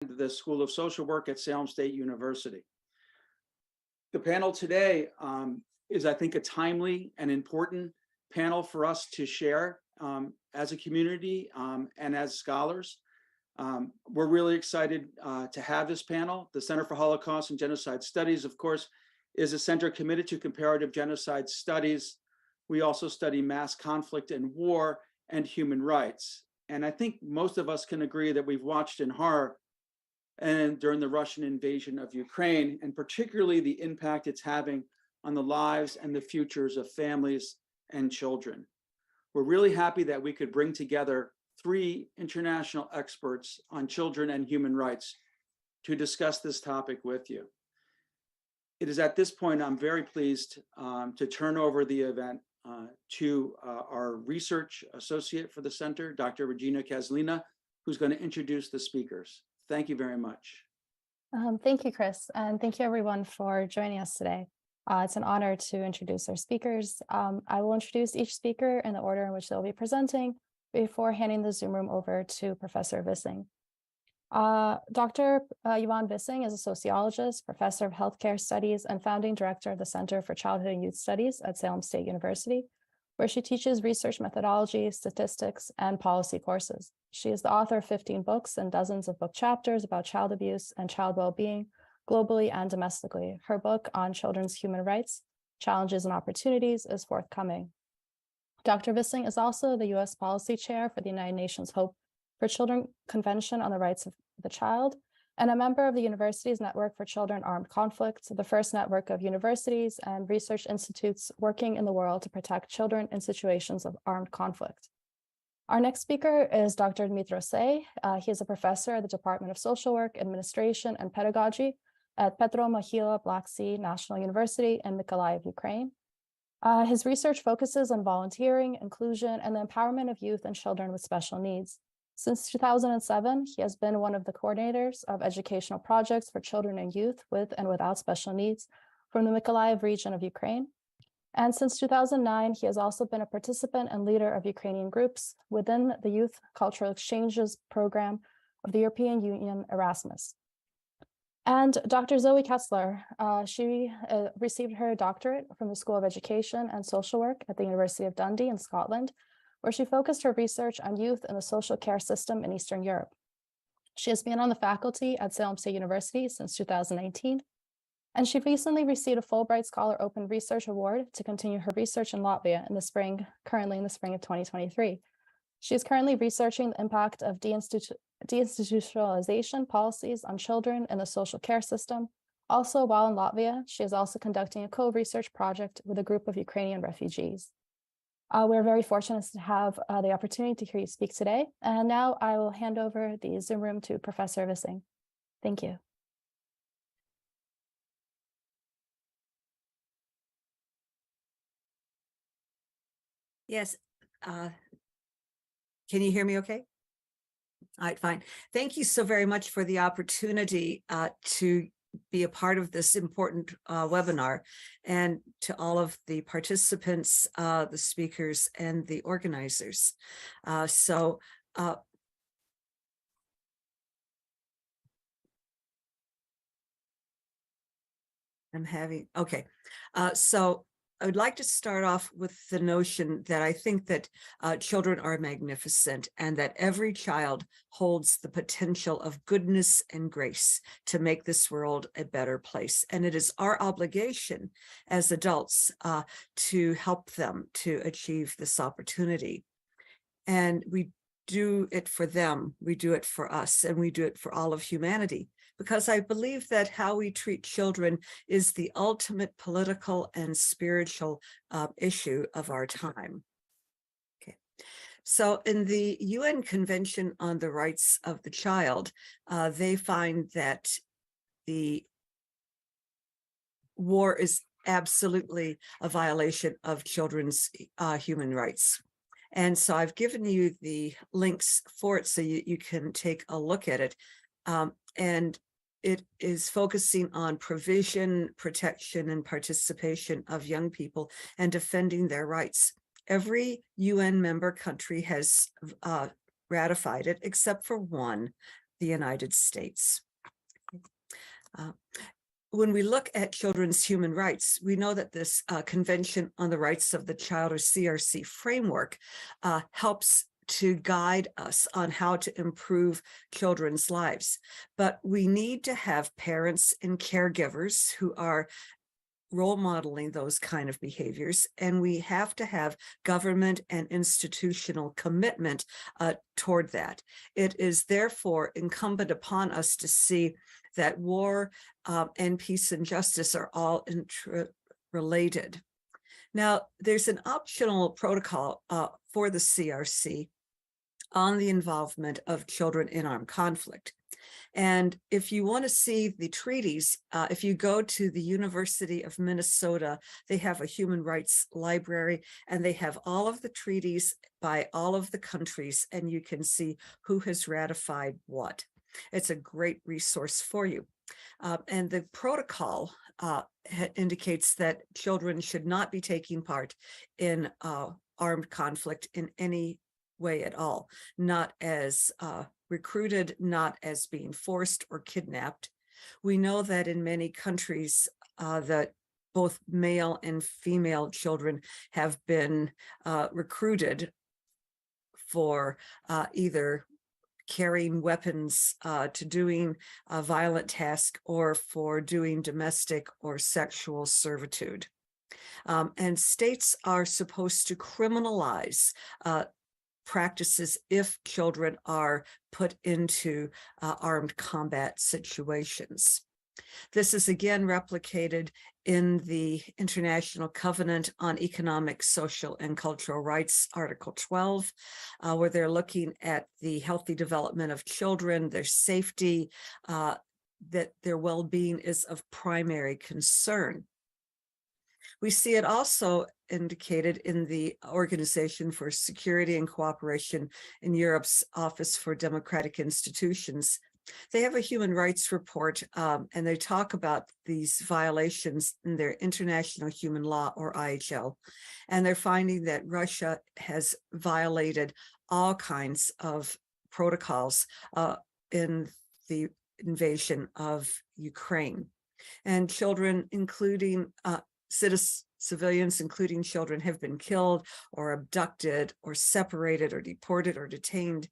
the School of Social Work at Salem State University. The panel today is, I think, a timely and important panel for us to share as a community and as scholars. We're really excited to have this panel. The Center for Holocaust and Genocide Studies, of course, is a center committed to comparative genocide studies. We also study mass conflict and war and human rights. And I think most of us can agree that we've watched in horror and during the Russian invasion of Ukraine, and particularly the impact it's having on the lives and the futures of families and children. We're really happy that we could bring together 3 international experts on children and human rights to discuss this topic with you. It is at this point I'm very pleased to turn over the event to our research associate for the center, Dr. Regina Kazlina, who's going to introduce the speakers. Thank you very much. Thank you, Chris, and thank you everyone for joining us today. It's an honor to introduce our speakers. I will introduce each speaker in the order in which they'll be presenting before handing the Zoom room over to Professor Vissing. Dr. Yvonne Vissing is a sociologist, professor of healthcare studies, and founding director of the Center for Childhood and Youth Studies at Salem State University, where she teaches research methodology, statistics, and policy courses. She is the author of 15 books and dozens of book chapters about child abuse and child well-being globally and domestically. Her book on children's human rights, challenges and opportunities is forthcoming. Dr. Vissing is also the U.S. Policy Chair for the United Nations Hope for Children Convention on the Rights of the Child, and a member of the University's Network for Children Armed Conflict, the first network of universities and research institutes working in the world to protect children in situations of armed conflict. Our next speaker is Dr. Dmytro Sey. He is a professor at the Department of Social Work, Administration, and Pedagogy at Petro Mohyla Black Sea National University in Mykolaiv, Ukraine. His research focuses on volunteering, inclusion, and the empowerment of youth and children with special needs. Since 2007, he has been one of the coordinators of educational projects for children and youth with and without special needs from the Mykolaiv region of Ukraine. And since 2009, he has also been a participant and leader of Ukrainian groups within the Youth Cultural Exchanges Program of the European Union Erasmus. And Dr. Zoe Ketzler, she received her doctorate from the School of Education and Social Work at the University of Dundee in Scotland, where she focused her research on youth in the social care system in Eastern Europe. She has been on the faculty at Salem State University since 2019, and she recently received a Fulbright Scholar Open Research Award to continue her research in Latvia currently in the spring of 2023. She is currently researching the impact of deinstitutionalization policies on children in the social care system. Also, while in Latvia, she is also conducting a co-research project with a group of Ukrainian refugees. We're very fortunate to have the opportunity to hear you speak today. And now I will hand over the Zoom room to Professor Vissing. Thank you. Yes. Can you hear me okay? All right, fine. Thank you so very much for the opportunity to be a part of this important webinar, and to all of the participants, the speakers, and the organizers. I'm having, okay. So I would like to start off with the notion that I think that children are magnificent, and that every child holds the potential of goodness and grace to make this world a better place. And it is our obligation as adults to help them to achieve this opportunity. And we do it for them, we do it for us, and we do it for all of humanity. Because I believe that how we treat children is the ultimate political and spiritual issue of our time. Okay. So in the UN Convention on the Rights of the Child, they find that the war is absolutely a violation of children's human rights. And so I've given you the links for it so you can take a look at it. And it is focusing on provision, protection, and participation of young people and defending their rights. Every UN member country has ratified it, except for one, the United States. When we look at children's human rights, we know that this Convention on the Rights of the Child, or CRC framework, helps to guide us on how to improve children's lives. But we need to have parents and caregivers who are role modeling those kind of behaviors, and we have to have government and institutional commitment toward that. It is therefore incumbent upon us to see that war and peace and justice are all interrelated. Now, there's an optional protocol for the CRC on the involvement of children in armed conflict. And if you want to see the treaties, if you go to the University of Minnesota, they have a human rights library, and they have all of the treaties by all of the countries, and you can see who has ratified what. It's a great resource for you. And the protocol indicates that children should not be taking part in armed conflict in any way at all, not as recruited, not as being forced or kidnapped. We know that in many countries that both male and female children have been recruited for either carrying weapons to doing a violent task, or for doing domestic or sexual servitude. And states are supposed to criminalize practices if children are put into armed combat situations. This is again replicated in the International Covenant on Economic, Social, and Cultural Rights, Article 12, where they're looking at the healthy development of children, their safety, that their well-being is of primary concern. We see it also indicated in the Organization for Security and Cooperation in Europe's Office for Democratic Institutions. They have a human rights report, and they talk about these violations in their international human law, or IHL. And they're finding that Russia has violated all kinds of protocols in the invasion of Ukraine. And children, including civilians, including children, have been killed or abducted or separated or deported or detained.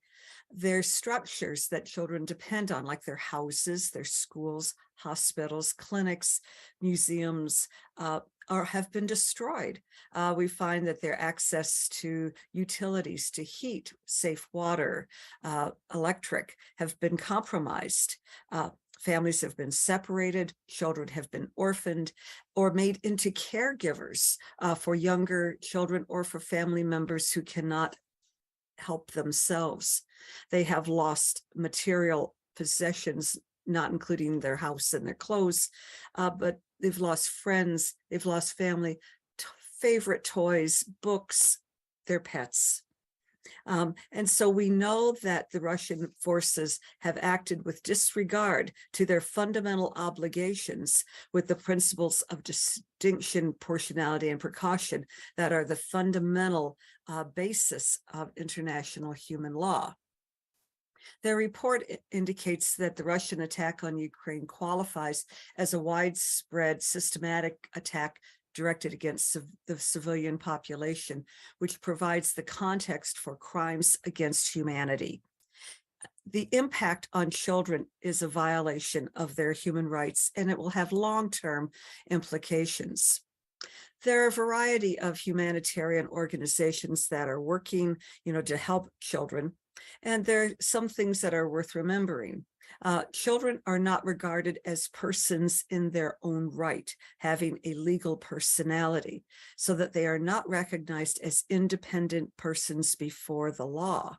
Their structures that children depend on, like their houses, their schools, hospitals, clinics, museums, have been destroyed. We find that their access to utilities, to heat, safe water, electric, have been compromised. Families have been separated, children have been orphaned or made into caregivers for younger children or for family members who cannot help themselves. They have lost material possessions, not including their house and their clothes, but they've lost friends, they've lost family, favorite toys, books, their pets. And so we know that the Russian forces have acted with disregard to their fundamental obligations with the principles of distinction, proportionality, and precaution that are the fundamental basis of international human law. Their report indicates that the Russian attack on Ukraine qualifies as a widespread, systematic attack directed against the civilian population, which provides the context for crimes against humanity. The impact on children is a violation of their human rights, and it will have long-term implications. There are a variety of humanitarian organizations that are working, to help children, and there are some things that are worth remembering. Children are not regarded as persons in their own right, having a legal personality, so that they are not recognized as independent persons before the law.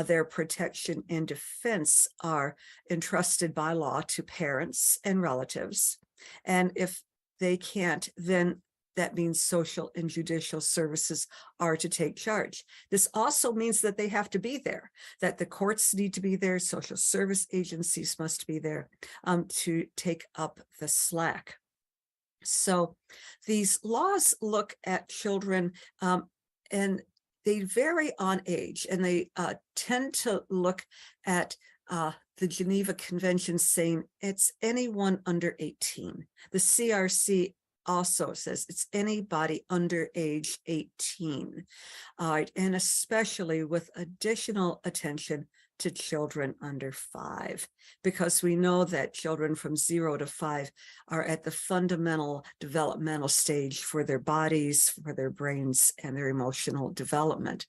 Their protection and defense are entrusted by law to parents and relatives. And if they can't, then that means social and judicial services are to take charge. This also means that they have to be there, that the courts need to be there, social service agencies must be there to take up the slack. So these laws look at children and they vary on age, and they tend to look at the Geneva Convention saying it's anyone under 18. The CRC also says it's anybody under age 18. And especially with additional attention to children under 5, because we know that children from 0 to 5 are at the fundamental developmental stage for their bodies, for their brains, and their emotional development.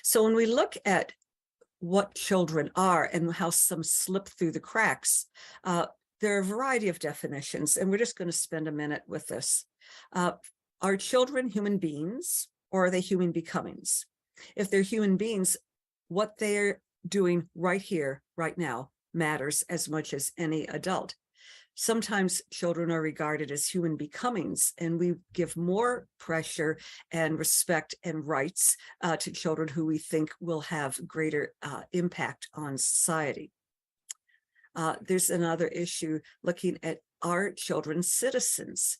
So when we look at what children are and how some slip through the cracks, there are a variety of definitions, and we're just going to spend a minute with this. Are children human beings, or are they human becomings? If they're human beings, what they're doing right here, right now, matters as much as any adult. Sometimes children are regarded as human becomings, and we give more pressure and respect and rights to children who we think will have greater impact on society. There's another issue looking at, are children citizens?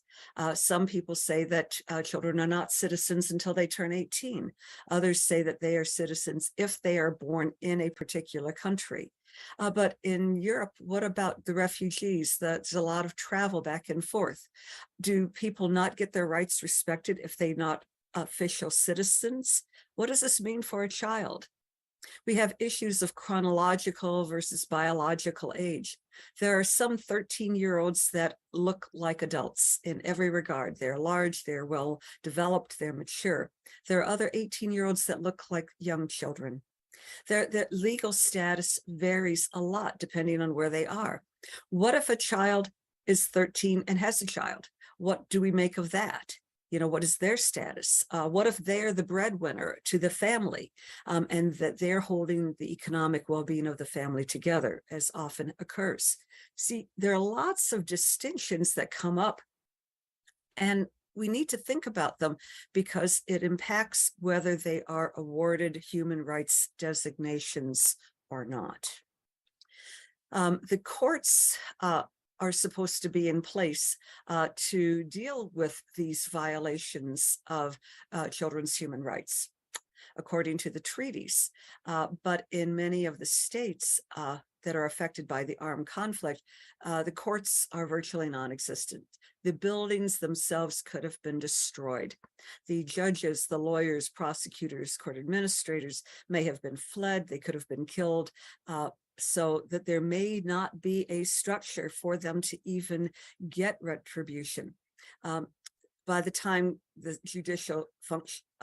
Some people say that children are not citizens until they turn 18. Others say that they are citizens if they are born in a particular country. But in Europe, what about the refugees? There's a lot of travel back and forth. Do people not get their rights respected if they're not official citizens? What does this mean for a child? We have issues of chronological versus biological age. There are some 13-year-olds that look like adults in every regard. They're large, they're well developed, they're mature. There are other 18-year-olds that look like young children. Their legal status varies a lot depending on where they are. What if a child is 13 and has a child? What do we make of that? What is their status? What if they're the breadwinner to the family, and that they're holding the economic well-being of the family together, as often occurs? See, there are lots of distinctions that come up, and we need to think about them because it impacts whether they are awarded human rights designations or not. The courts are supposed to be in place to deal with these violations of children's human rights, according to the treaties. But in many of the states that are affected by the armed conflict, the courts are virtually non-existent. The buildings themselves could have been destroyed. The judges, the lawyers, prosecutors, court administrators may have been fled. They could have been killed. So that there may not be a structure for them to even get retribution. By the time the judicial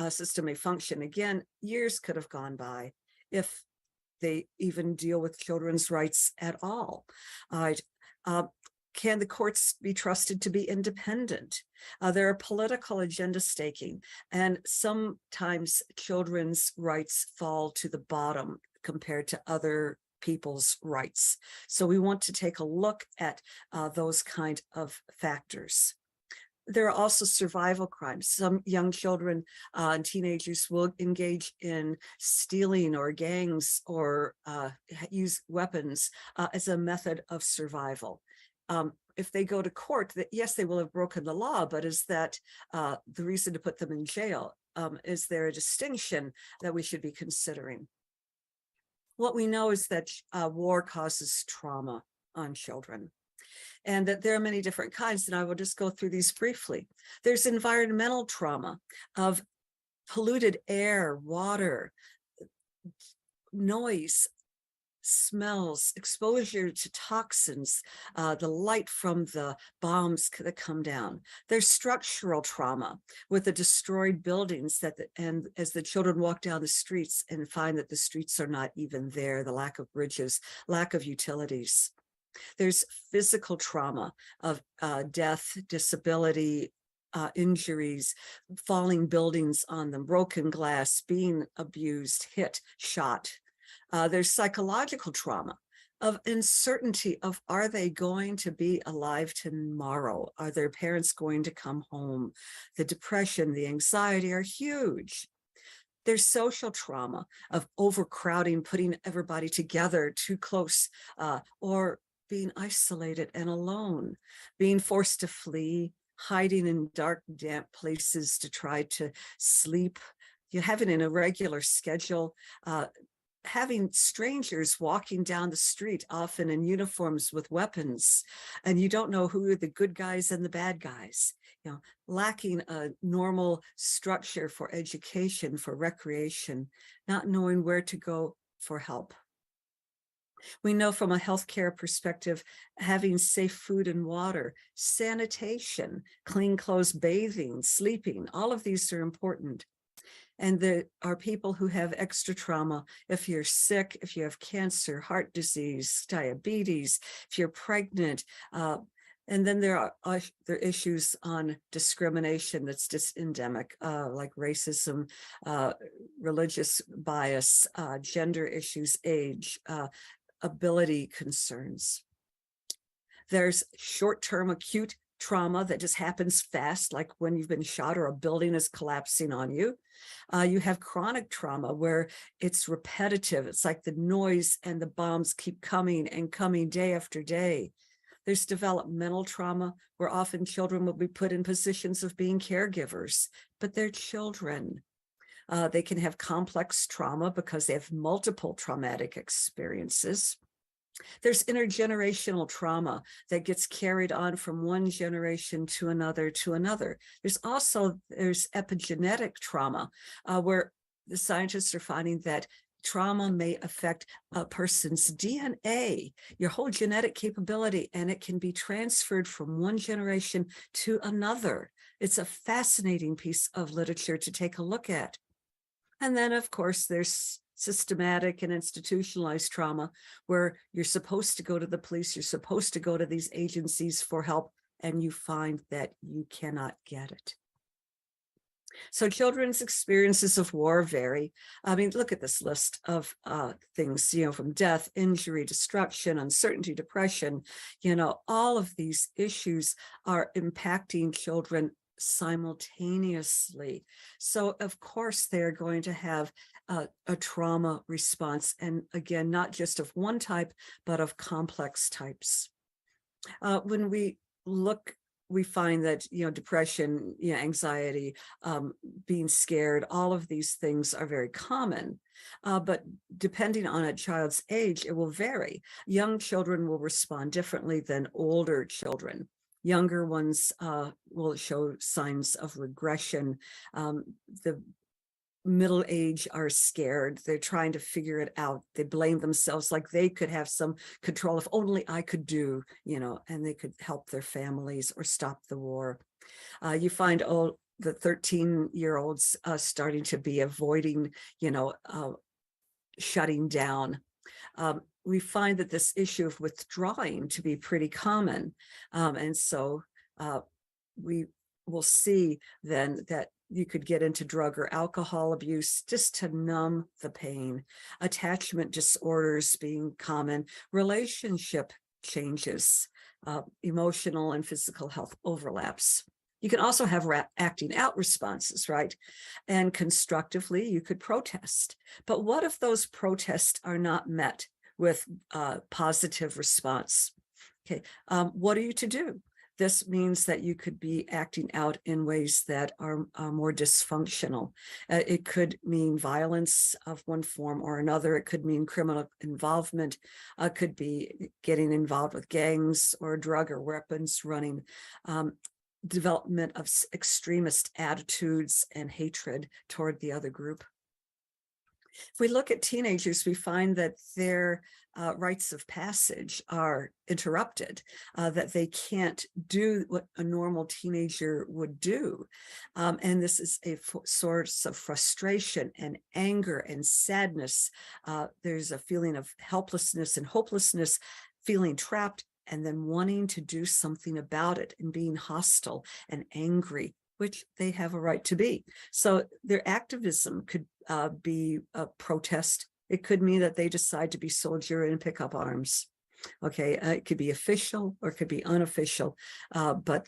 system may function again, years could have gone by if they even deal with children's rights at all. Can the courts be trusted to be independent? There are political agenda staking, and sometimes children's rights fall to the bottom compared to other people's rights. So we want to take a look at those kind of factors. There are also survival crimes. Some young children and teenagers will engage in stealing or gangs or use weapons as a method of survival. If they go to court, yes, they will have broken the law, but is that the reason to put them in jail? Is there a distinction that we should be considering? What we know is that war causes trauma on children, and that there are many different kinds, and I will just go through these briefly. There's environmental trauma of polluted air, water, noise, smells, exposure to toxins, the light from the bombs that come down. There's structural trauma with the destroyed buildings and as the children walk down the streets and find that the streets are not even there, the lack of bridges, lack of utilities. There's physical trauma of death, disability, injuries, falling buildings on them, broken glass, being abused, hit, shot. There's psychological trauma of uncertainty of, are they going to be alive tomorrow? Are their parents going to come home? The depression, the anxiety are huge. There's social trauma of overcrowding, putting everybody together too close, or being isolated and alone, being forced to flee, hiding in dark, damp places to try to sleep. You have an irregular schedule, having strangers walking down the street, often in uniforms with weapons, and you don't know who are the good guys and the bad guys, lacking a normal structure for education, for recreation, not knowing where to go for help. We know from a healthcare perspective, having safe food and water, sanitation, clean clothes, bathing, sleeping, all of these are important. And there are people who have extra trauma. If you're sick, if you have cancer, heart disease, diabetes, if you're pregnant, and then there are issues on discrimination that's just endemic, like racism, religious bias, gender issues, age, ability concerns. There's short-term acute trauma that just happens fast, like when you've been shot or a building is collapsing on you. You have chronic trauma where it's repetitive. It's like the noise and the bombs keep coming and coming day after day. There's developmental trauma where often children will be put in positions of being caregivers, but they're children. They can have complex trauma because they have multiple traumatic experiences. There's intergenerational trauma that gets carried on from one generation to another to another. There's epigenetic trauma where the scientists are finding that trauma may affect a person's DNA, your whole genetic capability, and it can be transferred from one generation to another. It's a fascinating piece of literature to take a look at. And then, of course, there's systematic and institutionalized trauma where you're supposed to go to the police, you're supposed to go to these agencies for help, and you find that you cannot get it. So children's experiences of war vary. I mean, look at this list of things, from death, injury, destruction, uncertainty, depression, all of these issues are impacting children simultaneously. So of course, they're going to have a trauma response. And again, not just of one type, but of complex types. When we look, we find that, depression, anxiety, being scared, all of these things are very common. But depending on a child's age, it will vary. Young children will respond differently than older children. Younger ones will show signs of regression. The middle age are scared. They're trying to figure it out. They blame themselves like they could have some control if only I could do, and they could help their families or stop the war. You find the 13-year-olds starting to be avoiding, shutting down. We find that this issue of withdrawing to be pretty common. And so we will see then that you could get into drug or alcohol abuse just to numb the pain, attachment disorders being common, relationship changes, emotional and physical health overlaps. You can also have acting out responses, right? And constructively, you could protest. But what if those protests are not met with positive response? Okay, what are you to do? This means that you could be acting out in ways that are more dysfunctional. It could mean violence of one form or another. It could mean criminal involvement. Could be getting involved with gangs or drug or weapons running. Development of extremist attitudes and hatred toward the other group. If we look at teenagers, we find that their rites of passage are interrupted, that they can't do what a normal teenager would do. And this is a source of frustration and anger and sadness. There's a feeling of helplessness and hopelessness, feeling trapped, and then wanting to do something about it and being hostile and angry, which they have a right to be. So their activism could be a protest. It could mean that they decide to be soldier and pick up arms. Okay, it could be official or it could be unofficial, but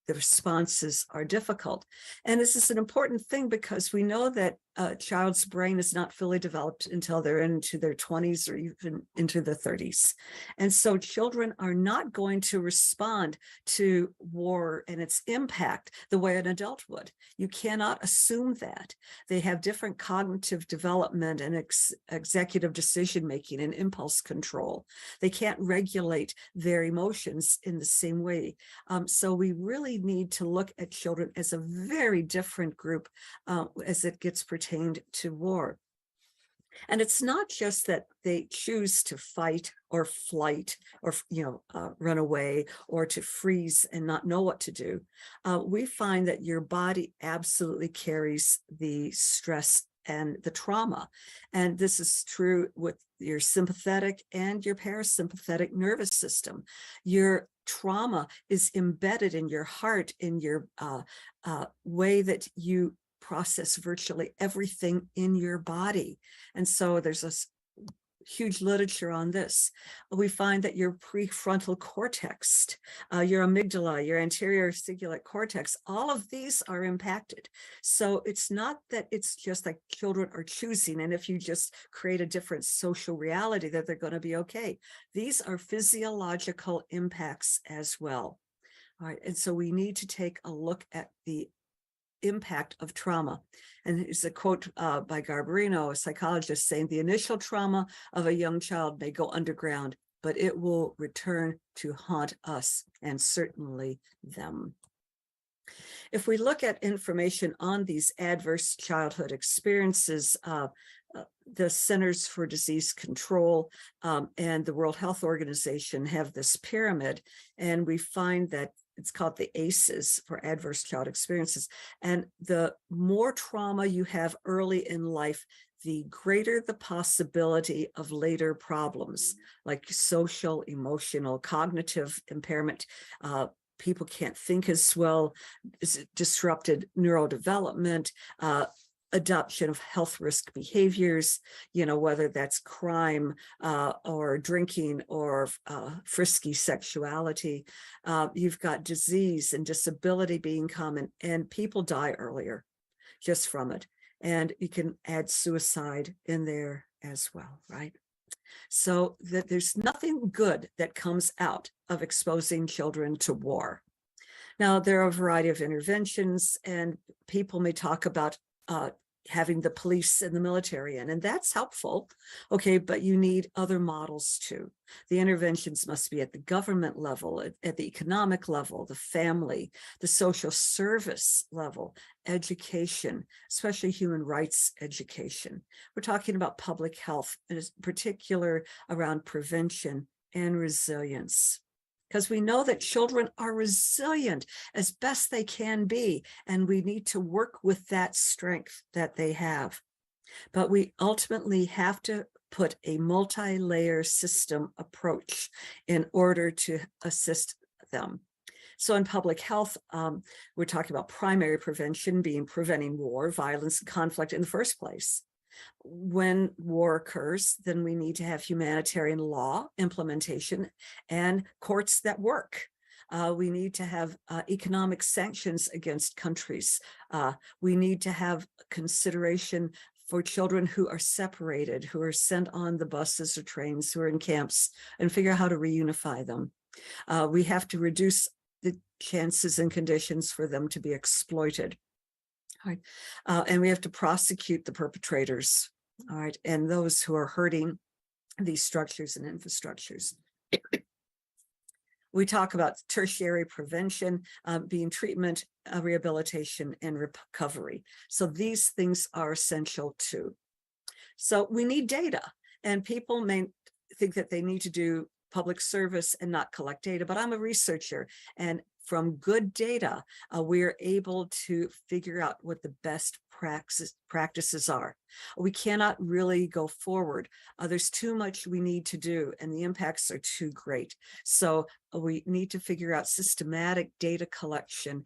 the responses are difficult. And this is an important thing because we know that a child's brain is not fully developed until they're into their 20s or even into the 30s. And so children are not going to respond to war and its impact the way an adult would. You cannot assume that. They have different cognitive development and executive decision-making and impulse control. They can't regulate their emotions in the same way. So we really need to look at children as a very different group as it gets pertained to war. And it's not just that they choose to fight or flight or run away or to freeze and not know what to do. We find that your body absolutely carries the stress and the trauma. And this is true with your sympathetic and your parasympathetic nervous system. Your trauma is embedded in your heart, in your way that you process virtually everything in your body. And so there's a huge literature on this. We find that your prefrontal cortex, your amygdala, your anterior cingulate cortex, all of these are impacted. So it's not that it's just like children are choosing, and if you just create a different social reality that they're going to be okay. These are physiological impacts as well. All right, and so we need to take a look at the impact of trauma. And it's a quote by Garbarino, a psychologist, saying the initial trauma of a young child may go underground, but it will return to haunt us and certainly them. If we look at information on these adverse childhood experiences, the Centers for Disease Control and the World Health Organization have this pyramid, and we find that it's called the ACEs, for adverse child experiences. And the more trauma you have early in life, the greater the possibility of later problems like social, emotional, cognitive impairment. People can't think as well, disrupted neurodevelopment, adoption of health risk behaviors, whether that's crime or drinking or frisky sexuality. You've got disease and disability being common, and people die earlier just from it. And you can add suicide in there as well, right? So that there's nothing good that comes out of exposing children to war. Now, there are a variety of interventions, and people may talk about having the police and the military in, and that's helpful, okay, but you need other models too. The interventions must be at the government level, at the economic level, the family, the social service level, education, especially human rights education. We're talking about public health, and in particular around prevention and resilience, because we know that children are resilient as best they can be, and we need to work with that strength that they have. But we ultimately have to put a multi-layer system approach in order to assist them. So in public health, we're talking about primary prevention being preventing war, violence, and conflict in the first place. When war occurs, then we need to have humanitarian law implementation and courts that work. We need to have economic sanctions against countries. We need to have consideration for children who are separated, who are sent on the buses or trains, who are in camps, and figure out how to reunify them. We have to reduce the chances and conditions for them to be exploited. All right. And we have to prosecute the perpetrators, all right, and those who are hurting these structures and infrastructures. We talk about tertiary prevention being treatment, rehabilitation, and recovery. So these things are essential too. So we need data, and people may think that they need to do public service and not collect data, but I'm a researcher, and from good data, we're able to figure out what the best practices are. We cannot really go forward. There's too much we need to do, and the impacts are too great. So we need to figure out systematic data collection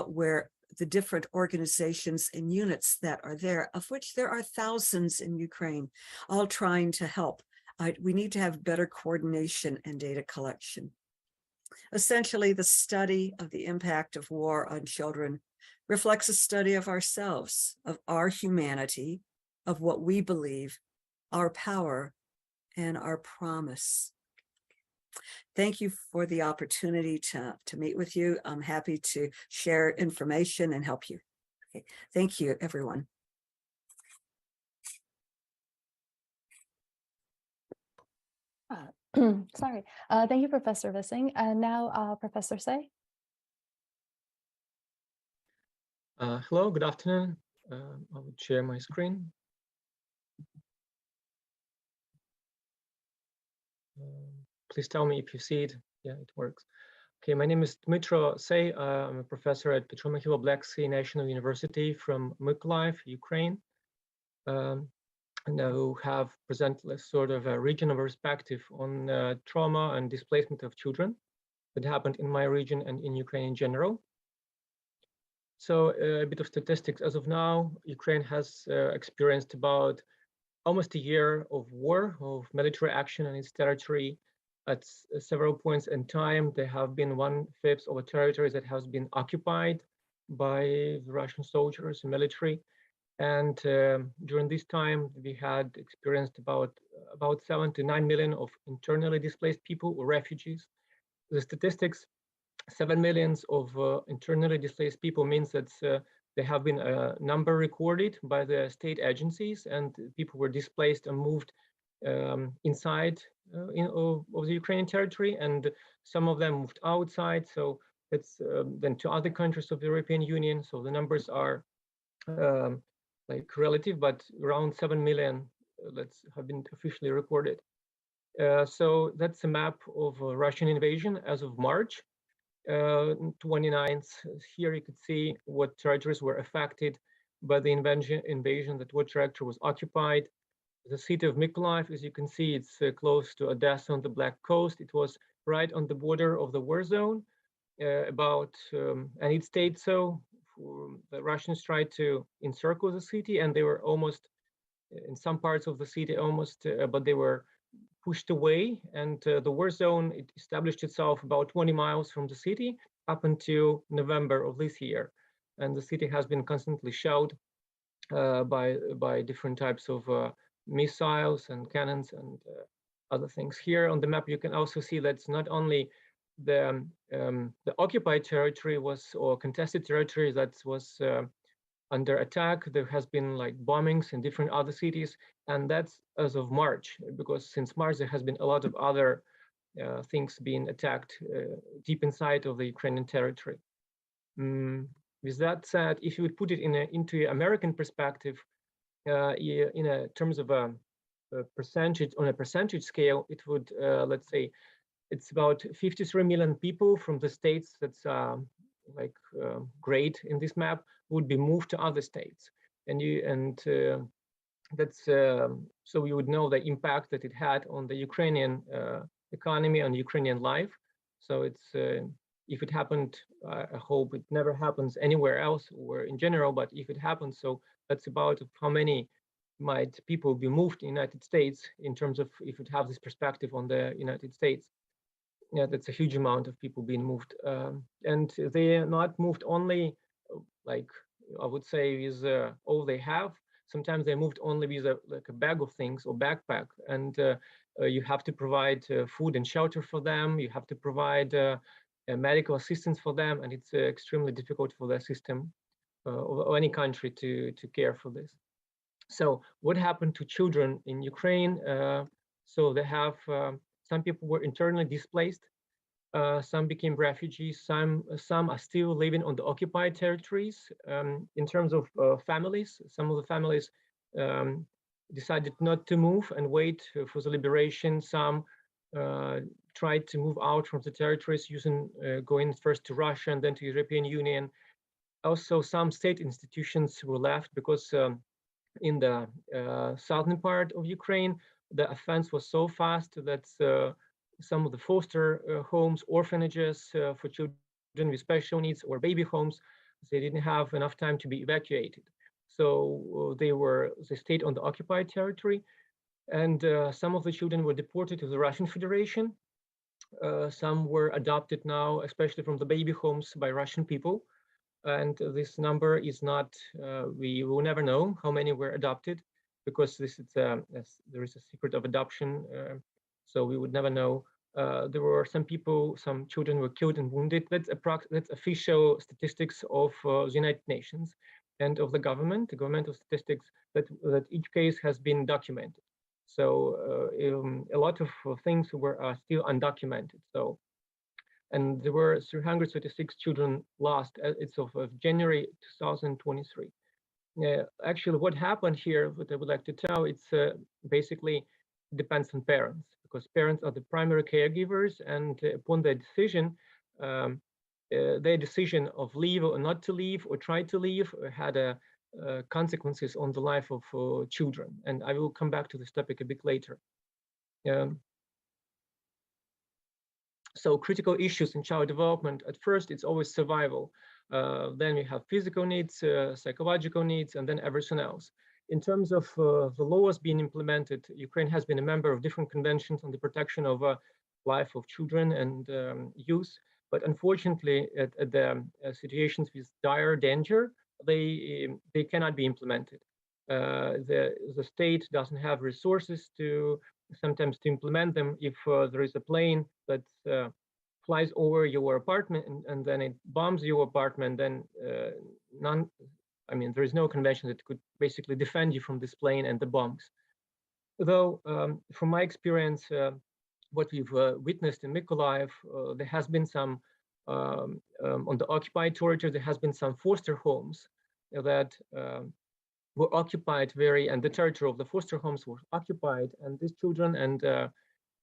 where the different organizations and units that are there, of which there are thousands in Ukraine, all trying to help. We need to have better coordination and data collection. Essentially, the study of the impact of war on children reflects a study of ourselves, of our humanity, of what we believe, our power, and our promise. Thank you for the opportunity to meet with you. I'm happy to share information and help you. Okay. Thank you, everyone. Sorry. Thank you, Professor Vissing. And now, Professor Say. Hello, good afternoon. I will share my screen. Please tell me if you see it. Yeah, it works. Okay, my name is Dmytro Say. I'm a professor at Petromachivo Black Sea National University from Mykolaiv, Ukraine. And I will have presented a sort of a regional perspective on trauma and displacement of children that happened in my region and in Ukraine in general. So a bit of statistics. As of now, Ukraine has experienced about almost a year of war, of military action on its territory. At several points in time, there have been 1/5 of a territory that has been occupied by the Russian soldiers and military. And during this time, we had experienced about 7 to 9 million of internally displaced people or refugees. The statistics, 7 million of internally displaced people means that there have been a number recorded by the state agencies, and people were displaced and moved inside of the Ukrainian territory, and some of them moved outside. So it's then to other countries of the European Union. So the numbers are like relative, but around 7 million have been officially recorded. So that's a map of Russian invasion as of March 29th. Here you could see what territories were affected by the invasion, that what territory was occupied. The city of Mykolaiv, as you can see, it's close to Odessa on the Black Coast. It was right on the border of the war zone, and it stayed so. The Russians tried to encircle the city, and they were almost, in some parts of the city, but they were pushed away, and the war zone, it established itself about 20 miles from the city up until November of this year. And the city has been constantly shelled by different types of missiles and cannons and other things. Here on the map, you can also see that's not only the occupied territory or contested territory that was under attack. There has been like bombings in different other cities, and that's as of March, because since March there has been a lot of other things being attacked deep inside of the Ukrainian territory. With that said, if you would put it into American perspective, in terms of a percentage, on a percentage scale, it would, let's say, it's about 53 million people from the states that's great in this map would be moved to other states, and that's so we would know the impact that it had on the Ukrainian economy, on Ukrainian life. So it's if it happened, I hope it never happens anywhere else or in general, but if it happens, so that's about how many might people be moved in the United States in terms of if it have this perspective on the United States. Yeah, that's a huge amount of people being moved, and they are not moved only, like I would say, with all they have. Sometimes they moved only with like a bag of things or backpack, and you have to provide food and shelter for them. You have to provide medical assistance for them, and it's extremely difficult for the system of any country to care for this. So what happened to children in Ukraine? So they have some people were internally displaced. Some became refugees. Some are still living on the occupied territories. In terms of families, some of the families decided not to move and wait for the liberation. Some tried to move out from the territories going first to Russia and then to European Union. Also, some state institutions were left because in the southern part of Ukraine, the offense was so fast that some of the foster homes, orphanages for children with special needs, or baby homes, they didn't have enough time to be evacuated. So they stayed on the occupied territory, and some of the children were deported to the Russian Federation. Some were adopted now, especially from the baby homes by Russian people. And this number is not, we will never know how many were adopted, because this is there is a secret of adoption, so we would never know. There were some people, some children were killed and wounded. That's official statistics of the United Nations and of the governmental statistics, that each case has been documented. So a lot of things were still undocumented. So, and there were 336 children lost as of January 2023. Actually, what happened here, what I would like to tell, it's basically depends on parents, because parents are the primary caregivers, and upon their decision of leave or not to leave or try to leave had consequences on the life of children. And I will come back to this topic a bit later. So critical issues in child development, at first it's always survival. Then we have physical needs, psychological needs, and then everything else. In terms of the laws being implemented, Ukraine has been a member of different conventions on the protection of life of children and youth. But unfortunately, at the situations with dire danger, they cannot be implemented. The state doesn't have resources to sometimes to implement them. If there is a plane that flies over your apartment and then it bombs your apartment, then there is no convention that could basically defend you from this plane and the bombs. Though, from my experience, what we've witnessed in Mykolaiv, there has been some, on the occupied territory, there has been some foster homes that were occupied and the territory of the foster homes were occupied, and these children and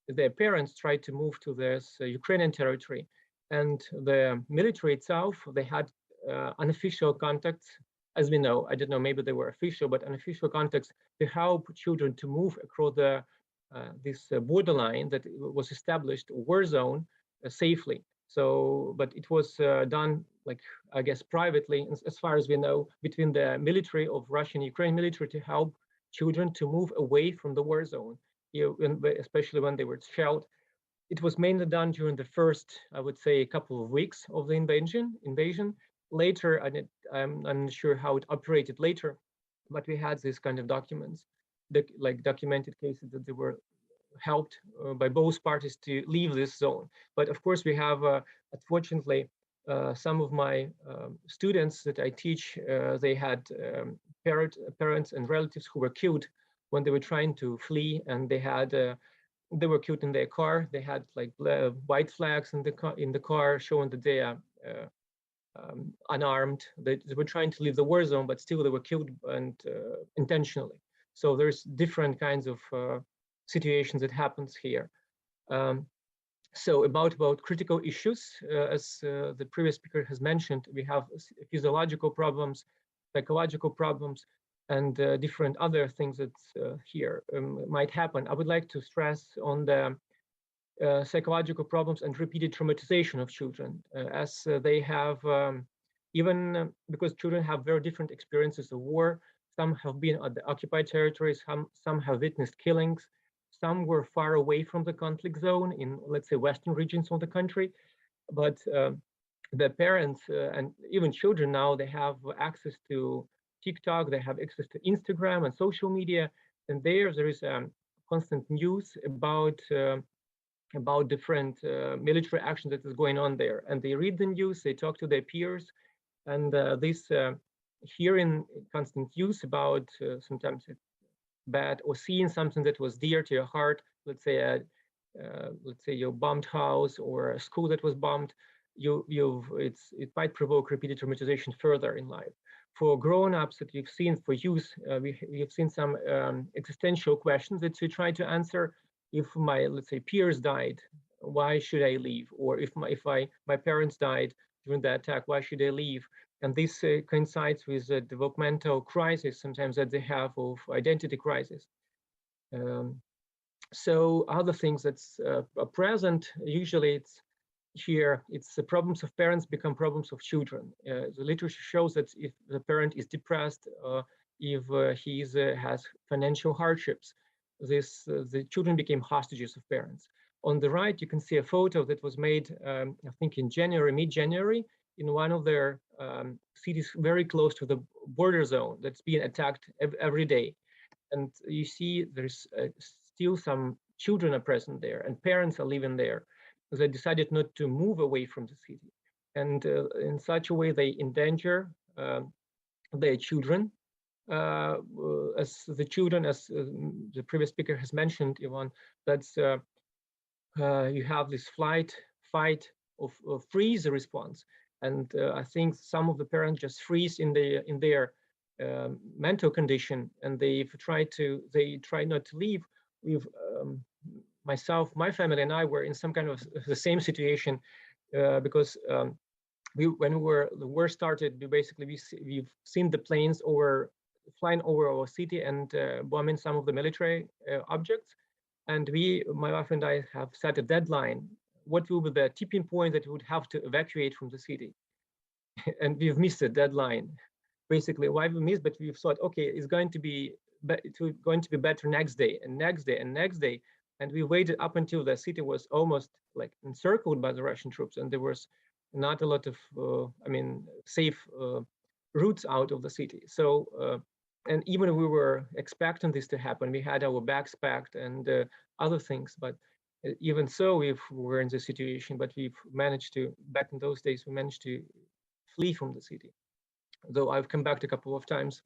their parents tried to move to this Ukrainian territory. And the military itself, they had unofficial contacts, as we know. I don't know, maybe they were official, but unofficial contacts to help children to move across this borderline that was established, war zone, safely. So, but it was done, like, I guess, privately, as far as we know, between the military of Russian Ukraine military to help children to move away from the war zone, especially when they were shelled. It was mainly done during the first, I would say, couple of weeks of the invasion. Later, I'm not sure how it operated later, but we had this kind of documents, like documented cases that they were helped by both parties to leave this zone. But of course, we have, unfortunately, some of my students that I teach, they had parents and relatives who were killed when they were trying to flee, and they were killed in their car. They had like white flags in the car showing that they are unarmed. They were trying to leave the war zone, but still they were killed, and intentionally. So there's different kinds of situations that happens here. So about critical issues, as the previous speaker has mentioned, we have physiological problems, psychological problems, and different other things that here might happen. I would like to stress on the psychological problems and repeated traumatization of children, as they have, even because children have very different experiences of war. Some have been at the occupied territories, some have witnessed killings, some were far away from the conflict zone in, let's say, western regions of the country. But the parents and even children now, they have access to TikTok, they have access to Instagram and social media, and there is constant news about different military action that is going on there. And they read the news, they talk to their peers, and hearing constant news about sometimes it's bad, or seeing something that was dear to your heart, let's say your bombed house or a school that was bombed, it might provoke repeated traumatization further in life. For grown-ups that we've seen, for youth, we've seen some existential questions that we try to answer. If my, let's say, peers died, why should I leave? Or if my parents died during the attack, why should I leave? And this coincides with the developmental crisis sometimes that they have of identity crisis. So other things that's present, usually it's the problems of parents become problems of children. The literature shows that if the parent is depressed, if he has financial hardships, the children became hostages of parents. on the right, you can see a photo that was made, I think in January, mid-January, in one of their cities very close to the border zone that's being attacked every day. And you see there's still some children are present there and parents are living there. They decided not to move away from the city. And in such a way, they endanger their children. As the children, as the previous speaker has mentioned, Ivan, that's you have this fight of freeze response. And I think some of the parents just freeze in their mental condition, and they try not to leave. We've myself, my family, and I were in some kind of the same situation because when the war started, we've seen the planes flying over our city and bombing some of the military objects, and my wife and I, have set a deadline. What will be the tipping point that we would have to evacuate from the city? And we've missed the deadline. Basically, why we missed, but we've thought, okay, it's going to be better next day and next day and next day. And we waited up until the city was almost like encircled by the Russian troops, and there was not a lot of, safe routes out of the city. So, and even we were expecting this to happen. We had our bags packed and other things, but even so, we were in this situation. But we've managed to, back in those days, we managed to flee from the city. Though I've come back a couple of times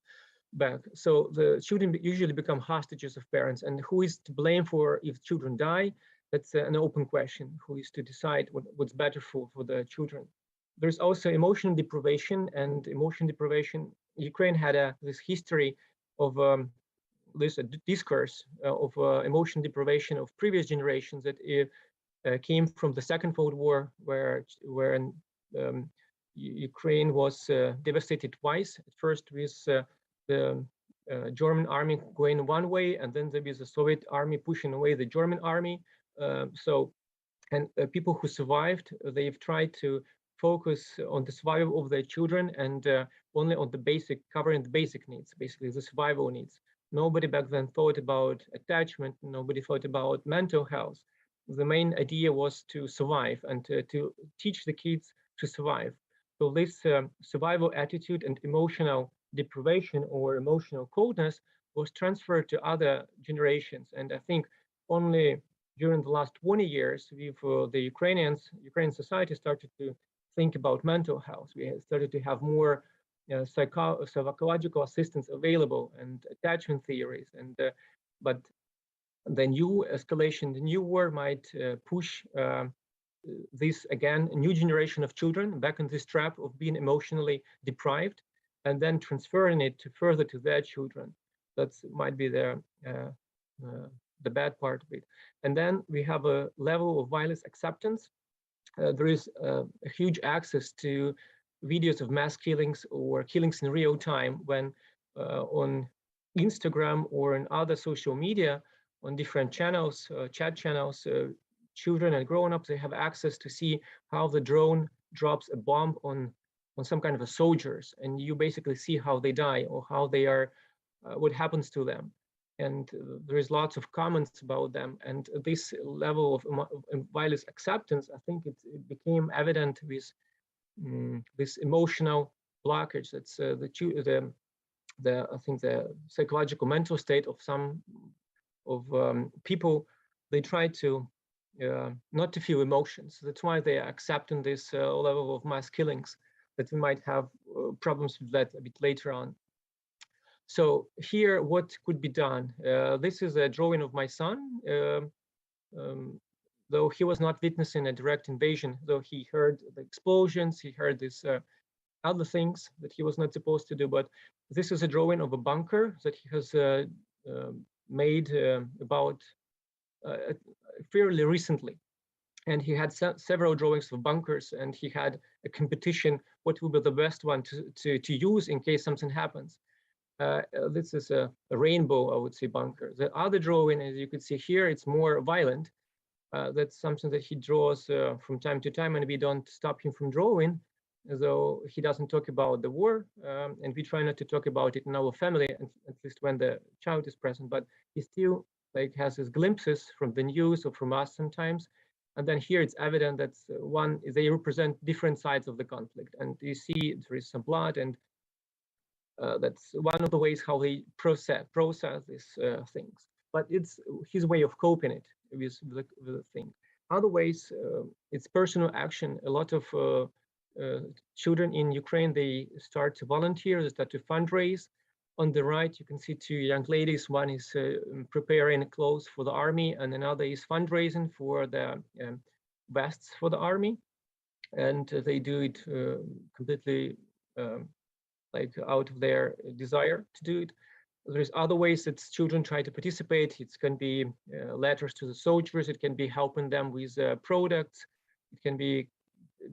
back. So the children usually become hostages of parents, and who is to blame for if children die? That's an open question. Who is to decide what's better for the children? There's also emotional deprivation, and emotion deprivation. Ukraine had this history of this discourse of emotion deprivation of previous generations that came from the Second World War, where Ukraine was devastated twice. At first with the German army going one way, and then there was the Soviet army pushing away the German army. And people who survived, they've tried to focus on the survival of their children and only on covering the basic needs, basically the survival needs. Nobody back then thought about attachment. Nobody thought about mental health. The main idea was to survive and to teach the kids to survive. So this survival attitude and emotional deprivation or emotional coldness was transferred to other generations. And I think only during the last 20 years, the Ukrainian society started to think about mental health. We started to have more psychological assistance available and attachment theories. And but the new escalation, the new war might push this again, a new generation of children back in this trap of being emotionally deprived, and then transferring it further to their children. That might be the bad part of it. And then we have a level of violence acceptance. There is a huge access to videos of mass killings or killings in real time when on Instagram or in other social media, on different channels, chat channels, children and grown-ups, they have access to see how the drone drops a bomb on some kind of a soldiers, and you basically see how they die or how they are, what happens to them. And there is lots of comments about them. And this level of violence acceptance, I think it became evident with this emotional blockage. That's I think the psychological mental state of some people. They try to not to feel emotions. That's why they are accepting this level of mass killings, that we might have problems with that a bit later on. So here, what could be done? This is a drawing of my son. Though he was not witnessing a direct invasion, though he heard the explosions, he heard this other things that he was not supposed to do. But this is a drawing of a bunker that he has made about fairly recently. And he had several drawings of bunkers, and he had a competition, what will be the best one to use in case something happens. This is a rainbow, I would say, bunker. The other drawing, as you could see here, it's more violent. That's something that he draws from time to time, and we don't stop him from drawing, though he doesn't talk about the war, and we try not to talk about it in our family, at least when the child is present, but he still like has these glimpses from the news or from us sometimes. And then here it's evident that they represent different sides of the conflict. And you see there is some blood, and that's one of the ways how they process these things. But it's his way of coping it with the thing. Other ways, it's personal action. A lot of children in Ukraine, they start to volunteer, they start to fundraise. On the right, you can see two young ladies. One is preparing clothes for the army, and another is fundraising for the vests for the army. And they do it completely like out of their desire to do it. There's other ways that children try to participate. It can be letters to the soldiers. It can be helping them with products. It can be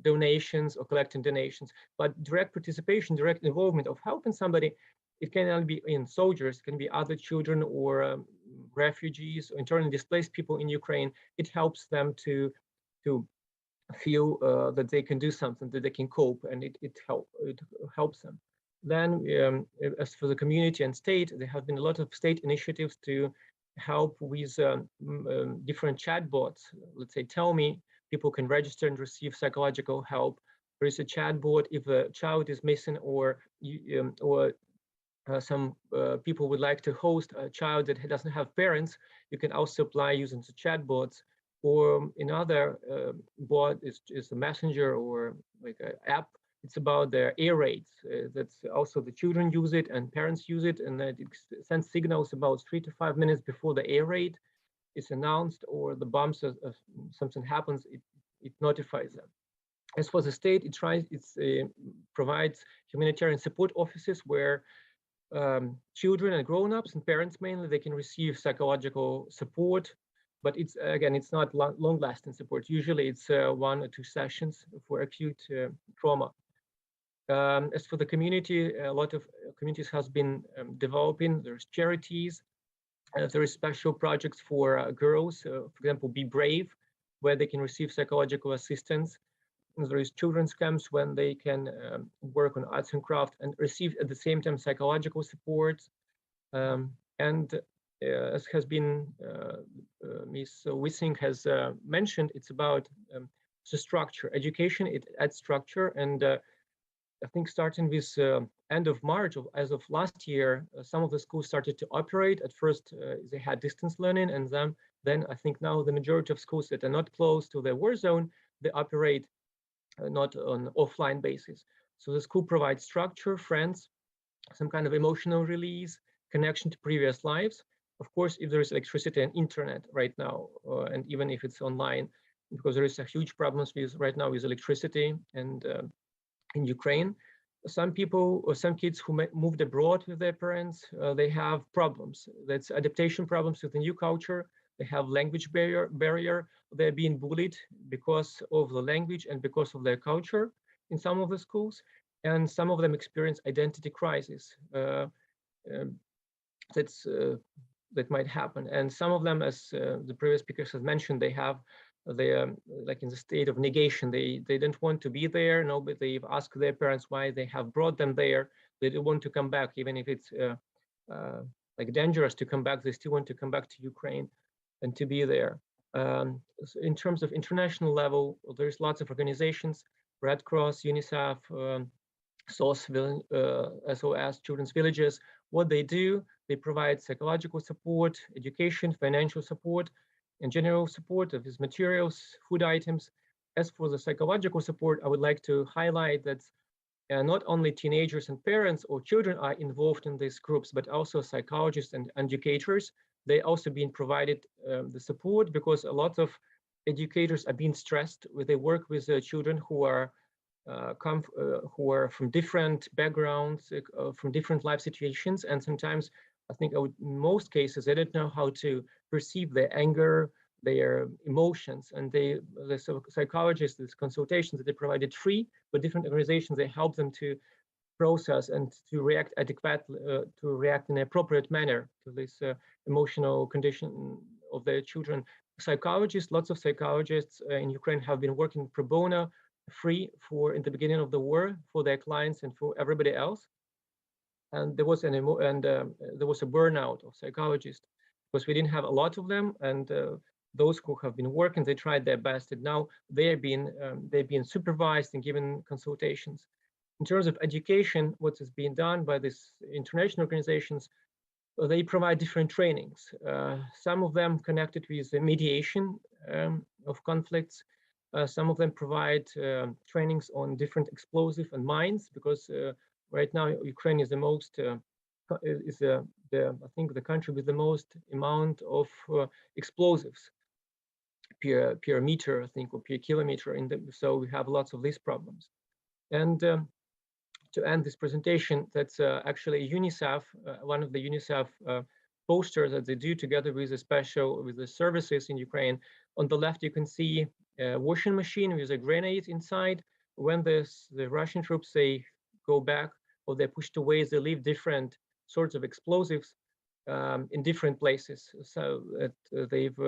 donations or collecting donations. But direct participation, direct involvement of helping somebody, it can only be in soldiers, it can be other children or refugees or internally displaced people in Ukraine. It helps them to feel that they can do something, that they can cope, and it helps them. Then as for the community and state, there have been a lot of state initiatives to help with different chatbots. Let's say, tell me, people can register and receive psychological help. There is a chatbot if a child is missing, or some people would like to host a child that doesn't have parents. You can also apply using the chatbots. Or another bot is a messenger or like an app. It's about their air raids. That's also the children use it and parents use it, and it sends signals about 3 to 5 minutes before the air raid is announced or the bombs something happens. It notifies them. As for the state, it provides humanitarian support offices where children and grown-ups and parents mainly, they can receive psychological support. But it's not long-lasting support. Usually it's 1 or 2 sessions for acute trauma. As for the community, a lot of communities has been developing. There's charities. There is special projects for girls, for example, Be Brave, where they can receive psychological assistance. And there is children's camps when they can work on arts and craft and receive at the same time psychological support. As has been Ms. Wissing has mentioned, it's about the structure. Education, it adds structure, and I think starting with end of March, as of last year, some of the schools started to operate. At first, they had distance learning, and then I think now the majority of schools that are not close to the war zone, they operate not on offline basis. So the school provides structure, friends, some kind of emotional release, connection to previous lives. Of course, if there is electricity and internet right now, and even if it's online, because there is a huge problems right now with electricity and in Ukraine, some people or some kids who moved abroad with their parents, they have problems. That's adaptation problems with the new culture. They have language barrier. They're being bullied because of the language and because of their culture in some of the schools, and some of them experience identity crisis. That might happen, and some of them, as the previous speakers have mentioned, they are like in the state of negation. They don't want to be there. Nobody, they've asked their parents why they have brought them there. They don't want to come back, even if it's like dangerous to come back. They still want to come back to Ukraine and to be there. So in terms of international level, there's lots of organizations: Red Cross, UNICEF, SOS, Children's Villages. What they do, they provide psychological support, education, financial support, and general support of these materials, food items. As for the psychological support, I would like to highlight that not only teenagers and parents or children are involved in these groups, but also psychologists and educators. They also being provided the support, because a lot of educators are being stressed when they work with children who are from different backgrounds, from different life situations, and sometimes I think in most cases they don't know how to perceive their anger, their emotions, and the psychologists, these consultations that they provided free, but different organizations, they help them to process and to react adequately, to react in an appropriate manner to this emotional condition of their children. Psychologists, lots of psychologists in Ukraine have been working pro bono, free in the beginning of the war, for their clients and for everybody else. And there was there was a burnout of psychologists. because we didn't have a lot of them, and those who have been working, they tried their best, and now they've been supervised and given consultations. In terms of education, what is being done by these international organizations, they provide different trainings. Some of them connected with the mediation of conflicts. Some of them provide trainings on different explosive and mines, because right now Ukraine is the most I think the country with the most amount of explosives per meter, I think, or per kilometer. So we have lots of these problems. And to end this presentation, that's actually UNICEF, one of the UNICEF posters that they do together with the services in Ukraine. On the left, you can see a washing machine with a grenade inside. When the Russian troops, they go back or they're pushed away, they leave different sorts of explosives in different places. So they've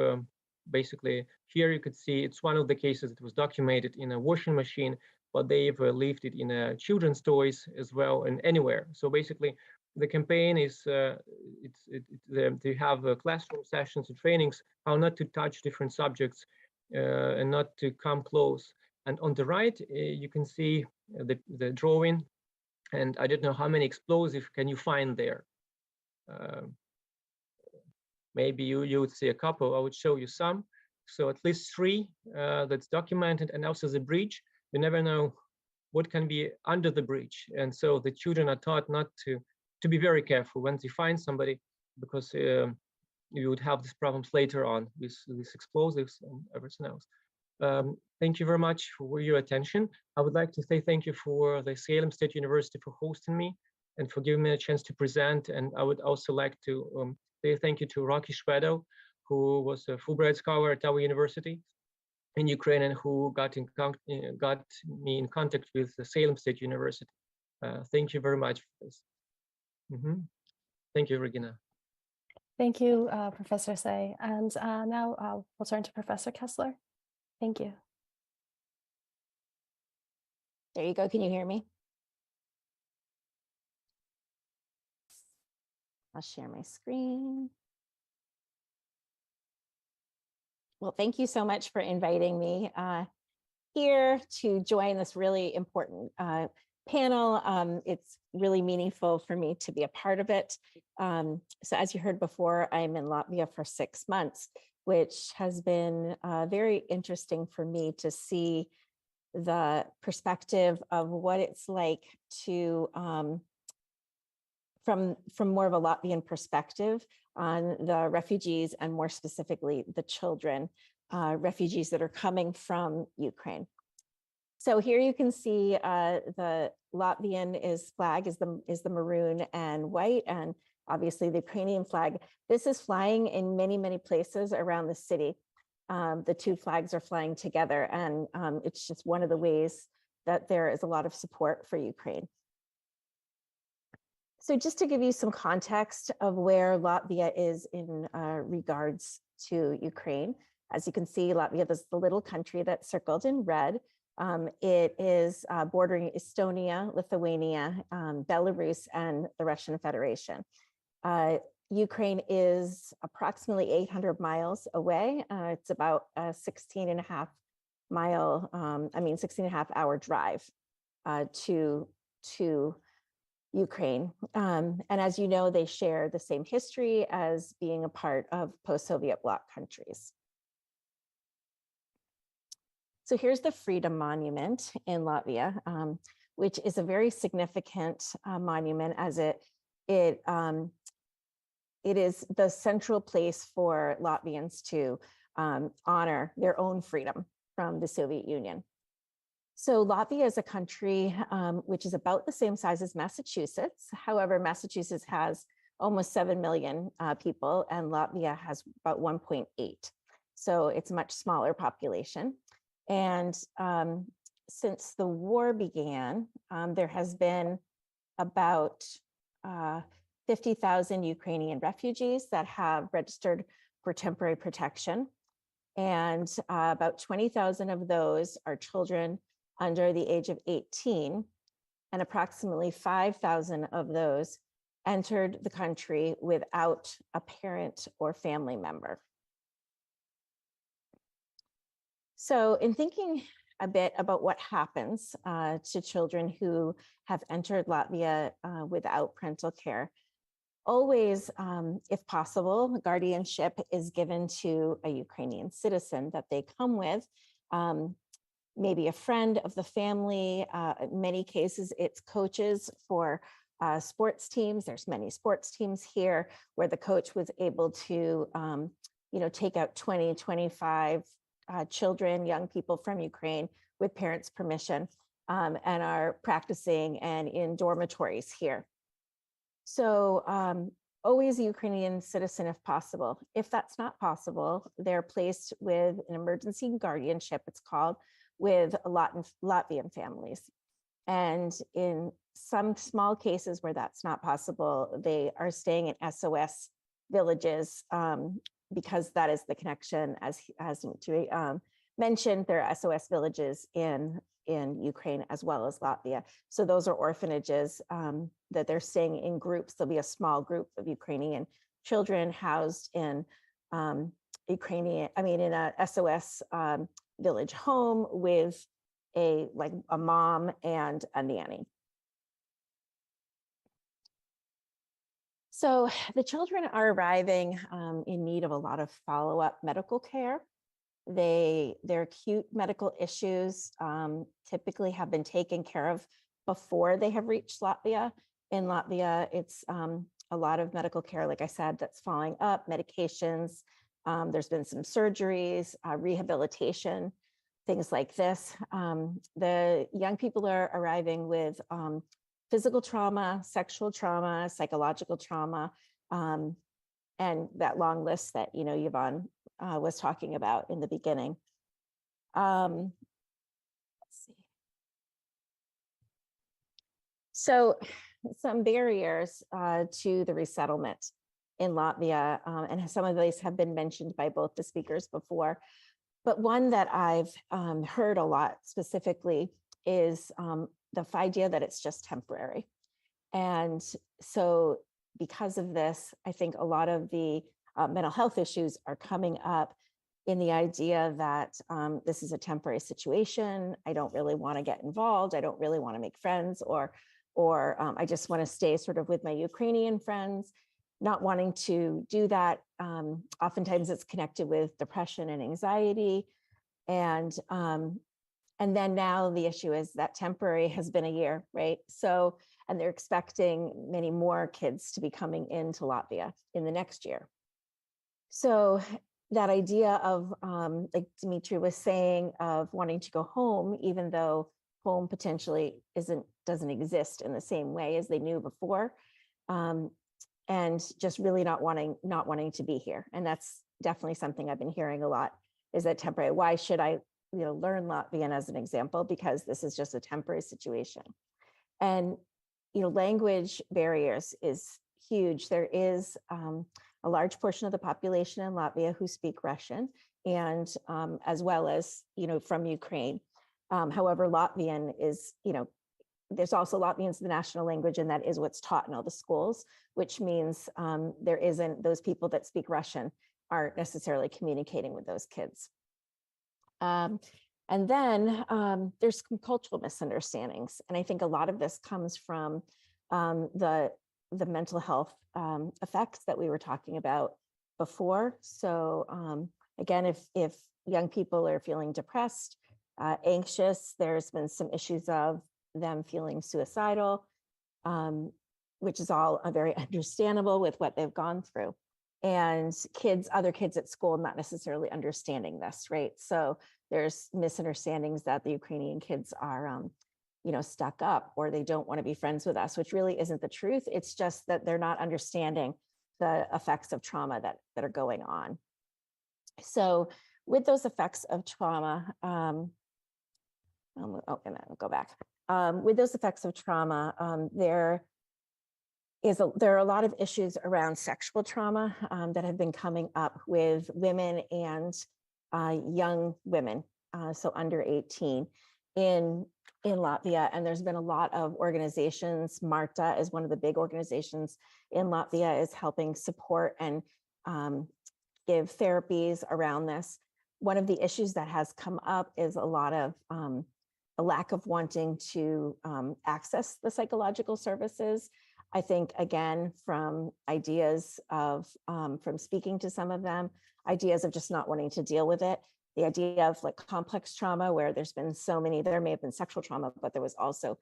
basically, here you could see it's one of the cases that was documented in a washing machine, but they've left it in children's toys as well, and anywhere. So basically, the campaign is they have classroom sessions and trainings how not to touch different subjects and not to come close. And on the right, you can see the drawing, and I don't know how many explosives can you find there. Maybe you would see a couple. I would show you some. So at least 3 that's documented, and also the bridge. You never know what can be under the bridge, and so the children are taught not to be very careful when they find somebody, because you would have these problems later on with explosives and everything else. Thank you very much for your attention. I would like to say thank you for the Salem State University for hosting me and for giving me a chance to present. And I would also like to say thank you to Rocky Shvedo, who was a Fulbright scholar at our university in Ukraine and who got me in contact with the Salem State University. Thank you very much for this. Thank you, Regina. Thank you, Professor Say. And now we'll turn to Professor Kessler. Thank you. There you go. Can you hear me? I'll share my screen. Well, thank you so much for inviting me here to join this really important panel. It's really meaningful for me to be a part of it. So as you heard before, I'm in Latvia for 6 months, which has been very interesting for me to see the perspective of what it's like to, from more of a Latvian perspective on the refugees, and more specifically, the children, refugees that are coming from Ukraine. So here you can see the Latvian flag is the maroon and white, and obviously the Ukrainian flag. This is flying in many, many places around the city. The 2 flags are flying together, and it's just one of the ways that there is a lot of support for Ukraine. So just to give you some context of where Latvia is in regards to Ukraine, as you can see, Latvia is the little country that's circled in red. It is bordering Estonia, Lithuania, Belarus, and the Russian Federation. Ukraine is approximately 800 miles away. It's about a 16 and a half hour drive to Ukraine. And as you know, they share the same history as being a part of post-Soviet bloc countries. So here's the Freedom Monument in Latvia, which is a very significant monument, as it is the central place for Latvians to honor their own freedom from the Soviet Union. So Latvia is a country which is about the same size as Massachusetts. However, Massachusetts has almost 7 million people, and Latvia has about 1.8. So it's a much smaller population. And since the war began, there has been about 50,000 Ukrainian refugees that have registered for temporary protection. And about 20,000 of those are children under the age of 18. And approximately 5,000 of those entered the country without a parent or family member. So in thinking a bit about what happens to children who have entered Latvia without parental care, always, if possible, guardianship is given to a Ukrainian citizen that they come with, maybe a friend of the family. In many cases, it's coaches for sports teams. There's many sports teams here where the coach was able to, take out 20, 25 children, young people from Ukraine with parents' permission, and are practicing and in dormitories here. So always a Ukrainian citizen if possible. If that's not possible, they're placed with an emergency guardianship, it's called, with Latvian families. And in some small cases where that's not possible, they are staying in SOS villages, because that is the connection, as mentioned, there are SOS villages in Ukraine as well as Latvia. So those are orphanages that they're staying in groups. There'll be a small group of Ukrainian children housed in in a SOS village home with a mom and a nanny. So the children are arriving in need of a lot of follow-up medical care. Their acute medical issues typically have been taken care of before they have reached Latvia. In Latvia, it's a lot of medical care, like I said, that's following up, medications. There's been some surgeries, rehabilitation, things like this. The young people are arriving with physical trauma, sexual trauma, psychological trauma, and that long list that Yvonne was talking about in the beginning. Let's see. So some barriers to the resettlement in Latvia, and some of these have been mentioned by both the speakers before, but one that I've heard a lot specifically is the idea that it's just temporary. And so because of this, I think a lot of the mental health issues are coming up in the idea that this is a temporary situation. I don't really want to get involved. I don't really want to make friends, or I just want to stay sort of with my Ukrainian friends, not wanting to do that. Oftentimes it's connected with depression and anxiety. And then now the issue is that temporary has been a year, right? So, and they're expecting many more kids to be coming into Latvia in the next year. So that idea of, like Dimitri was saying, of wanting to go home, even though home potentially doesn't exist in the same way as they knew before, and just really not wanting to be here. And that's definitely something I've been hearing a lot, is that temporary. Why should I learn Latvian as an example? Because this is just a temporary situation. And language barriers is huge. There is a large portion of the population in Latvia who speak Russian, and as well as from Ukraine. However, Latvian is, there's also Latvian's the national language, and that is what's taught in all the schools, which means there isn't, those people that speak Russian aren't necessarily communicating with those kids. And then there's some cultural misunderstandings. And I think a lot of this comes from the mental health effects that we were talking about before. So again, if young people are feeling depressed, anxious, there's been some issues of them feeling suicidal, which is all very understandable with what they've gone through. And other kids at school not necessarily understanding this, right? So there's misunderstandings that the Ukrainian kids are, stuck up, or they don't want to be friends with us, which really isn't the truth. It's just that they're not understanding the effects of trauma that are going on. So with those effects of trauma, and I'll go back. With those effects of trauma, there are a lot of issues around sexual trauma that have been coming up with women and young women, so under 18. in Latvia, and there's been a lot of organizations. Marta is one of the big organizations in Latvia, is helping support and give therapies around this. One of the issues that has come up is a lot of a lack of wanting to access the psychological services. I think, again, from ideas of, from speaking to some of them, ideas of just not wanting to deal with it. The idea of like complex trauma, where there's been so many, there may have been sexual trauma, but there was also,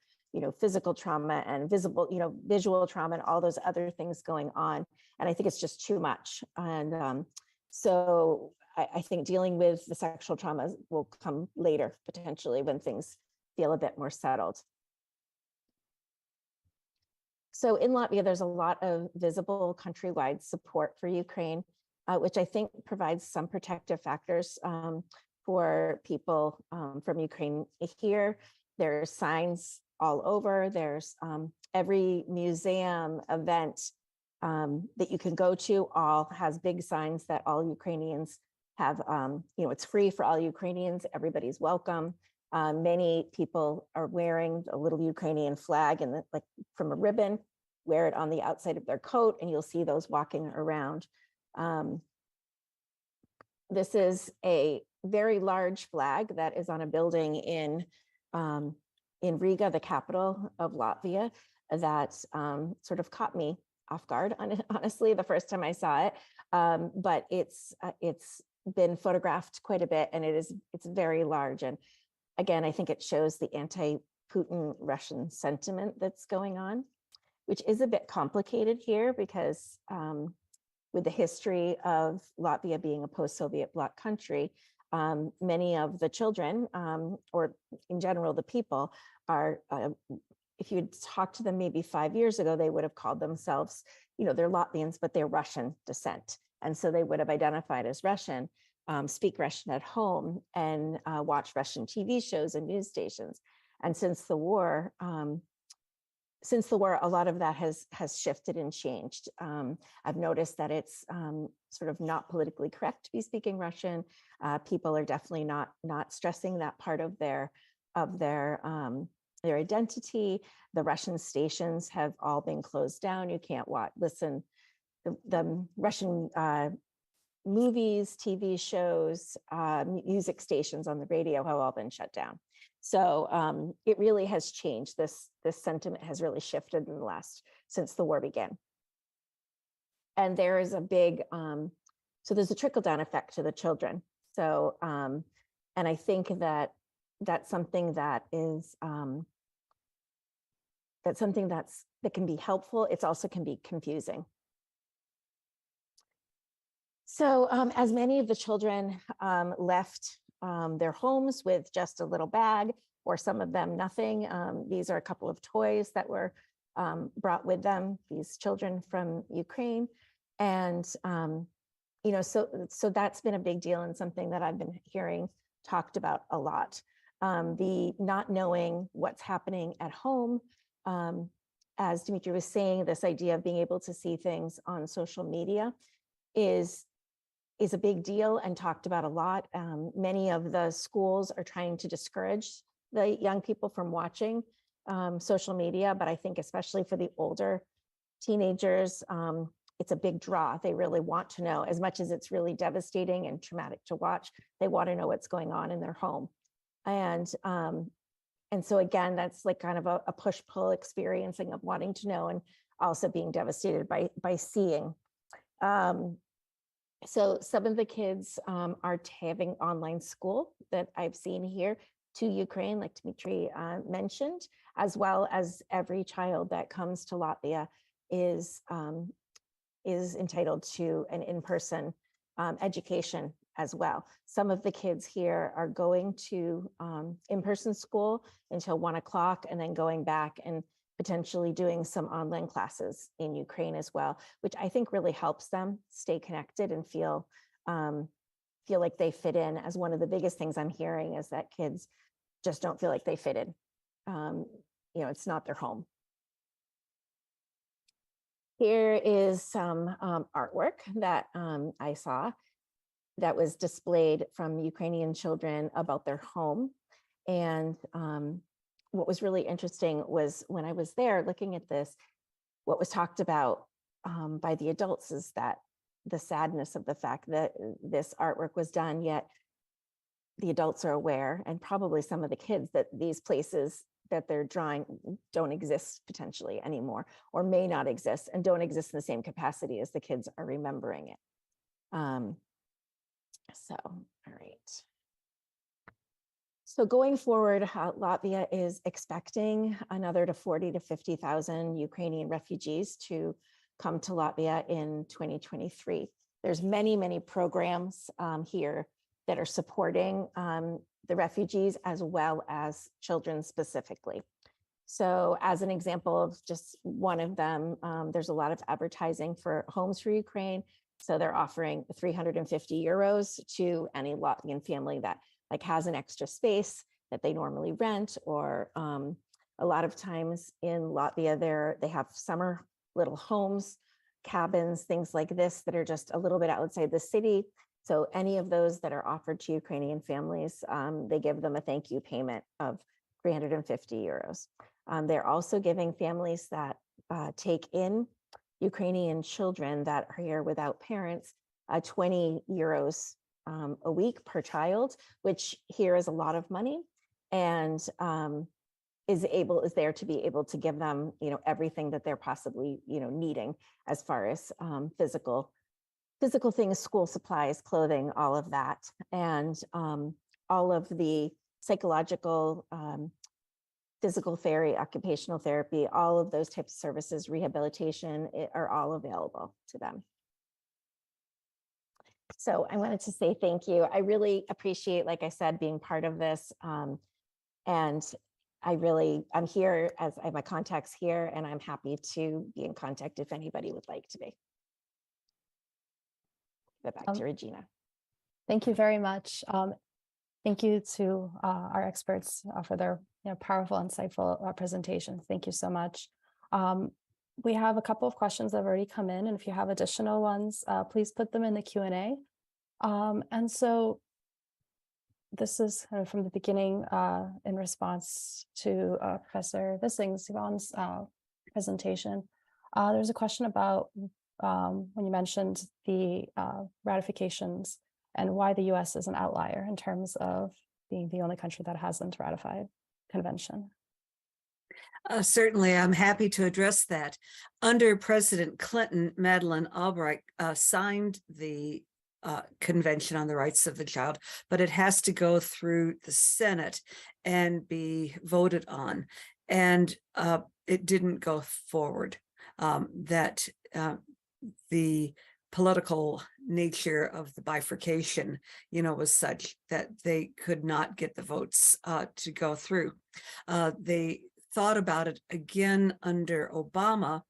physical trauma and visual trauma and all those other things going on. And I think it's just too much. And so I think dealing with the sexual trauma will come later, potentially, when things feel a bit more settled. So in Latvia, there's a lot of visible countrywide support for Ukraine, which I think provides some protective factors for people from Ukraine here. There's signs all over. There's every museum, event that you can go to all has big signs that all Ukrainians have, it's free for all Ukrainians, everybody's welcome. Many people are wearing a little Ukrainian flag and like from a ribbon, wear it on the outside of their coat, and you'll see those walking around. This is a very large flag that is on a building in Riga, the capital of Latvia, that sort of caught me off guard, honestly, the first time I saw it. But it's been photographed quite a bit, and it's very large. And again, I think it shows the anti-Putin Russian sentiment that's going on, which is a bit complicated here because with the history of Latvia being a post-Soviet bloc country, many of the children, or in general, the people are, if you'd talked to them maybe 5 years ago, they would have called themselves, they're Latvians, but they're Russian descent. And so they would have identified as Russian, speak Russian at home, and watch Russian TV shows and news stations. And since the war, a lot of that has shifted and changed. I've noticed that it's sort of not politically correct to be speaking Russian. People are definitely not stressing that part of their identity. The Russian stations have all been closed down. You can't listen. The Russian movies, TV shows, music stations on the radio have all been shut down. So it really has changed. This sentiment has really shifted in the since the war began. And there is a big, so there's a trickle-down effect to the children. So, and I think that that's something that is, that can be helpful. It also can be confusing. So as many of the children left their homes with just a little bag, or some of them nothing. These are a couple of toys that were brought with them, these children from Ukraine. And, so that's been a big deal, and something that I've been hearing talked about a lot. The not knowing what's happening at home. As Dimitri was saying, this idea of being able to see things on social media is a big deal and talked about a lot. Many of the schools are trying to discourage the young people from watching social media, but I think especially for the older teenagers, it's a big draw. They really want to know, as much as it's really devastating and traumatic to watch, they want to know what's going on in their home. And so again, that's like kind of a push-pull experiencing of wanting to know, and also being devastated by seeing. So some of the kids are having online school that I've seen here to Ukraine, like Dimitri mentioned, as well as every child that comes to Latvia is entitled to an in-person education as well. Some of the kids here are going to in-person school until 1 o'clock, and then going back and potentially doing some online classes in Ukraine as well, which I think really helps them stay connected and feel like they fit in. As one of the biggest things I'm hearing is that kids just don't feel like they fit in. It's not their home. Here is some artwork that I saw that was displayed from Ukrainian children about their home. And what was really interesting was when I was there looking at this, what was talked about by the adults is that the sadness of the fact that this artwork was done, yet the adults are aware, and probably some of the kids, that these places that they're drawing don't exist potentially anymore, or may not exist, and don't exist in the same capacity as the kids are remembering it. All right. So going forward, Latvia is expecting another to 40 to 50,000 Ukrainian refugees to come to Latvia in 2023. There's many, many programs here that are supporting the refugees as well as children specifically. So as an example of just one of them, there's a lot of advertising for Homes for Ukraine. So they're offering 350 euros to any Latvian family that like has an extra space that they normally rent, or a lot of times in Latvia, they have summer little homes, cabins, things like this that are just a little bit outside the city. So any of those that are offered to Ukrainian families, they give them a thank you payment of 350 euros. They're also giving families that take in Ukrainian children that are here without parents 20 euros a week per child, which here is a lot of money, and is there to be able to give them, everything that they're possibly, needing as far as physical things, school supplies, clothing, all of that, and all of the psychological, physical therapy, occupational therapy, all of those types of services, rehabilitation, are all available to them. So I wanted to say thank you. I really appreciate, like I said, being part of this. And I'm here, as I have my contacts here, and I'm happy to be in contact if anybody would like to be. But back to Regina. Thank you very much. Thank you to our experts for their powerful, insightful presentations. Thank you so much. We have a couple of questions that have already come in, and if you have additional ones, please put them in the Q&A. And so this is kind of from the beginning in response to Professor Vissing's presentation. There's a question about when you mentioned the ratifications and why the US is an outlier in terms of being the only country that hasn't ratified the convention. Certainly, I'm happy to address that. Under President Clinton, Madeleine Albright signed the Convention on the Rights of the Child, but it has to go through the Senate and be voted on. And it didn't go forward. The political nature of the bifurcation, was such that they could not get the votes to go through. They thought about it again under Obama,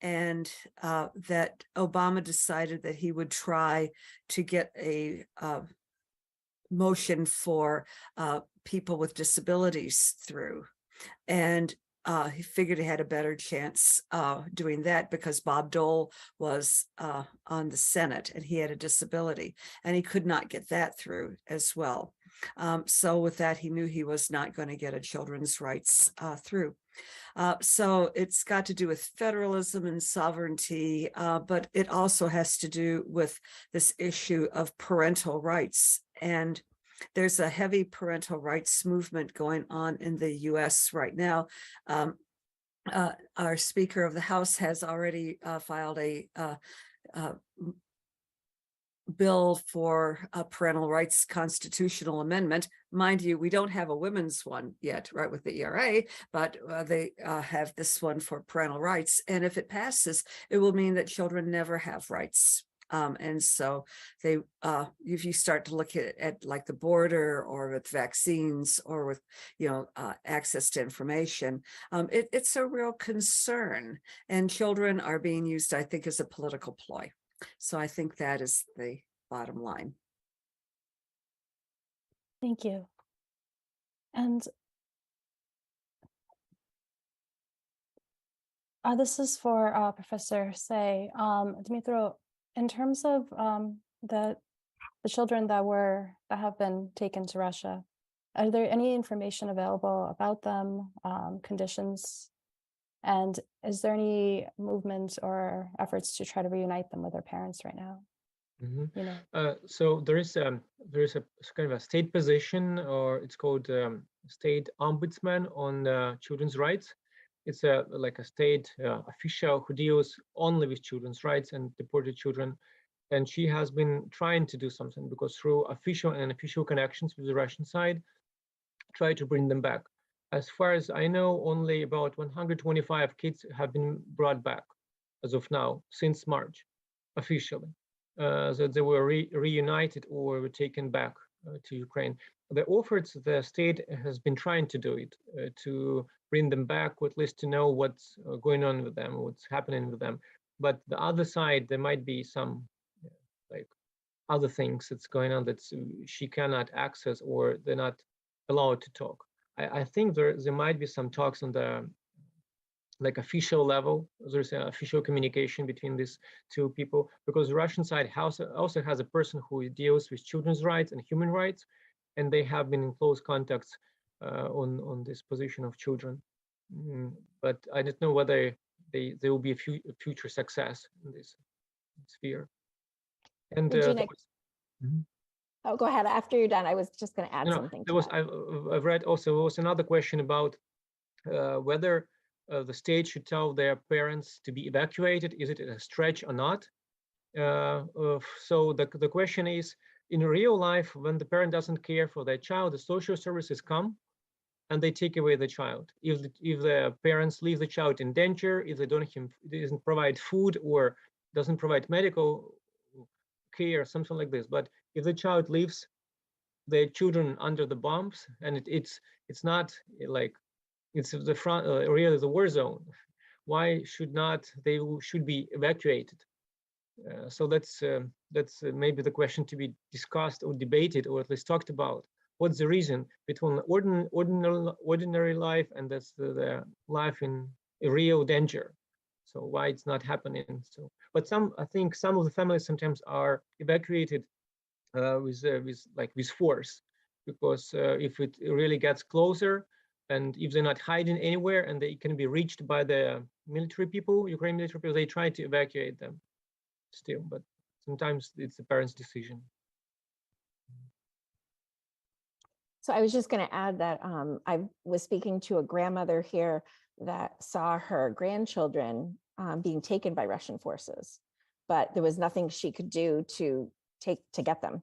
and that Obama decided that he would try to get a motion for people with disabilities through. And he figured he had a better chance doing that because Bob Dole was on the Senate and he had a disability, and he could not get that through as well. So with that, he knew he was not going to get a children's rights through. So it's got to do with federalism and sovereignty, but it also has to do with this issue of parental rights. And there's a heavy parental rights movement going on in the US right now. Our Speaker of the House has already filed a bill for a parental rights constitutional amendment. Mind you, we don't have a women's one yet, right, with the ERA, but they have this one for parental rights. And if it passes, it will mean that children never have rights. And so they, if you start to look at like the border or with vaccines or with, access to information, it's a real concern. And children are being used, I think, as a political ploy. So I think that is the bottom line. Thank you. And this is for Professor Say. Dmitro, in terms of the children that have been taken to Russia, Are there any information available about them, conditions? And is there any movement or efforts to try to reunite them with their parents right now? Mhm. You know, So there is a kind of a state position, or it's called state ombudsman on children's rights. It's like a state official who deals only with children's rights and deported children. And she has been trying to do something, because through official and unofficial connections with the Russian side, try to bring them back. As far as I know, only about 125 kids have been brought back as of now, since March, officially. That they were reunited or were taken back to Ukraine. The state has been trying to do it, to bring them back, or at least to know what's going on with them, what's happening with them. But the other side, there might be some like other things that's going on that she cannot access, or they're not allowed to talk. I think there might be some talks on the like official level. There's an official communication between these two people, because the Russian side also has a person who deals with children's rights and human rights, and they have been in close contacts on this position of children. But I don't know whether there will be a future success in this sphere. And Regina, Mhm. oh, go ahead. After you're done, I was just going to add No, something there to was that. I've read also there was another question about whether the state should tell their parents to be evacuated. Is it a stretch or not? So the question is, in real life, when the parent doesn't care for their child, the social services come and they take away the child. If the parents leave the child in danger, if they doesn't provide food or doesn't provide medical care, something like this. But if the child leaves their children under the bombs, and it's not like it's the front really the war zone, why should not they should be evacuated? So that's maybe the question to be discussed or debated, or at least talked about. What's the reason between ordinary life and that's the life in real danger? So why it's not happening? So, but I think some of the families sometimes are evacuated with force, because if it really gets closer, and if they're not hiding anywhere and they can be reached by the military people, Ukrainian military people, they try to evacuate them still, but sometimes it's the parents' decision. So I was just going to add that I was speaking to a grandmother here that saw her grandchildren being taken by Russian forces, but there was nothing she could do to get them.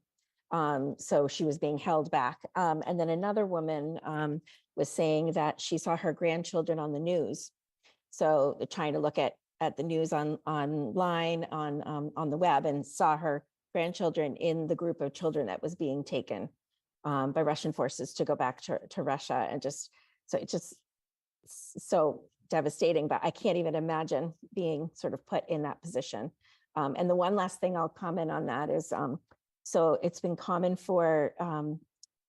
So she was being held back. And then another woman was saying that she saw her grandchildren on the news. So they're trying to look at the news online on the web, and saw her grandchildren in the group of children that was being taken by Russian forces to go back to Russia. And it's just so devastating, but I can't even imagine being sort of put in that position. And the one last thing I'll comment on that is, so it's been common for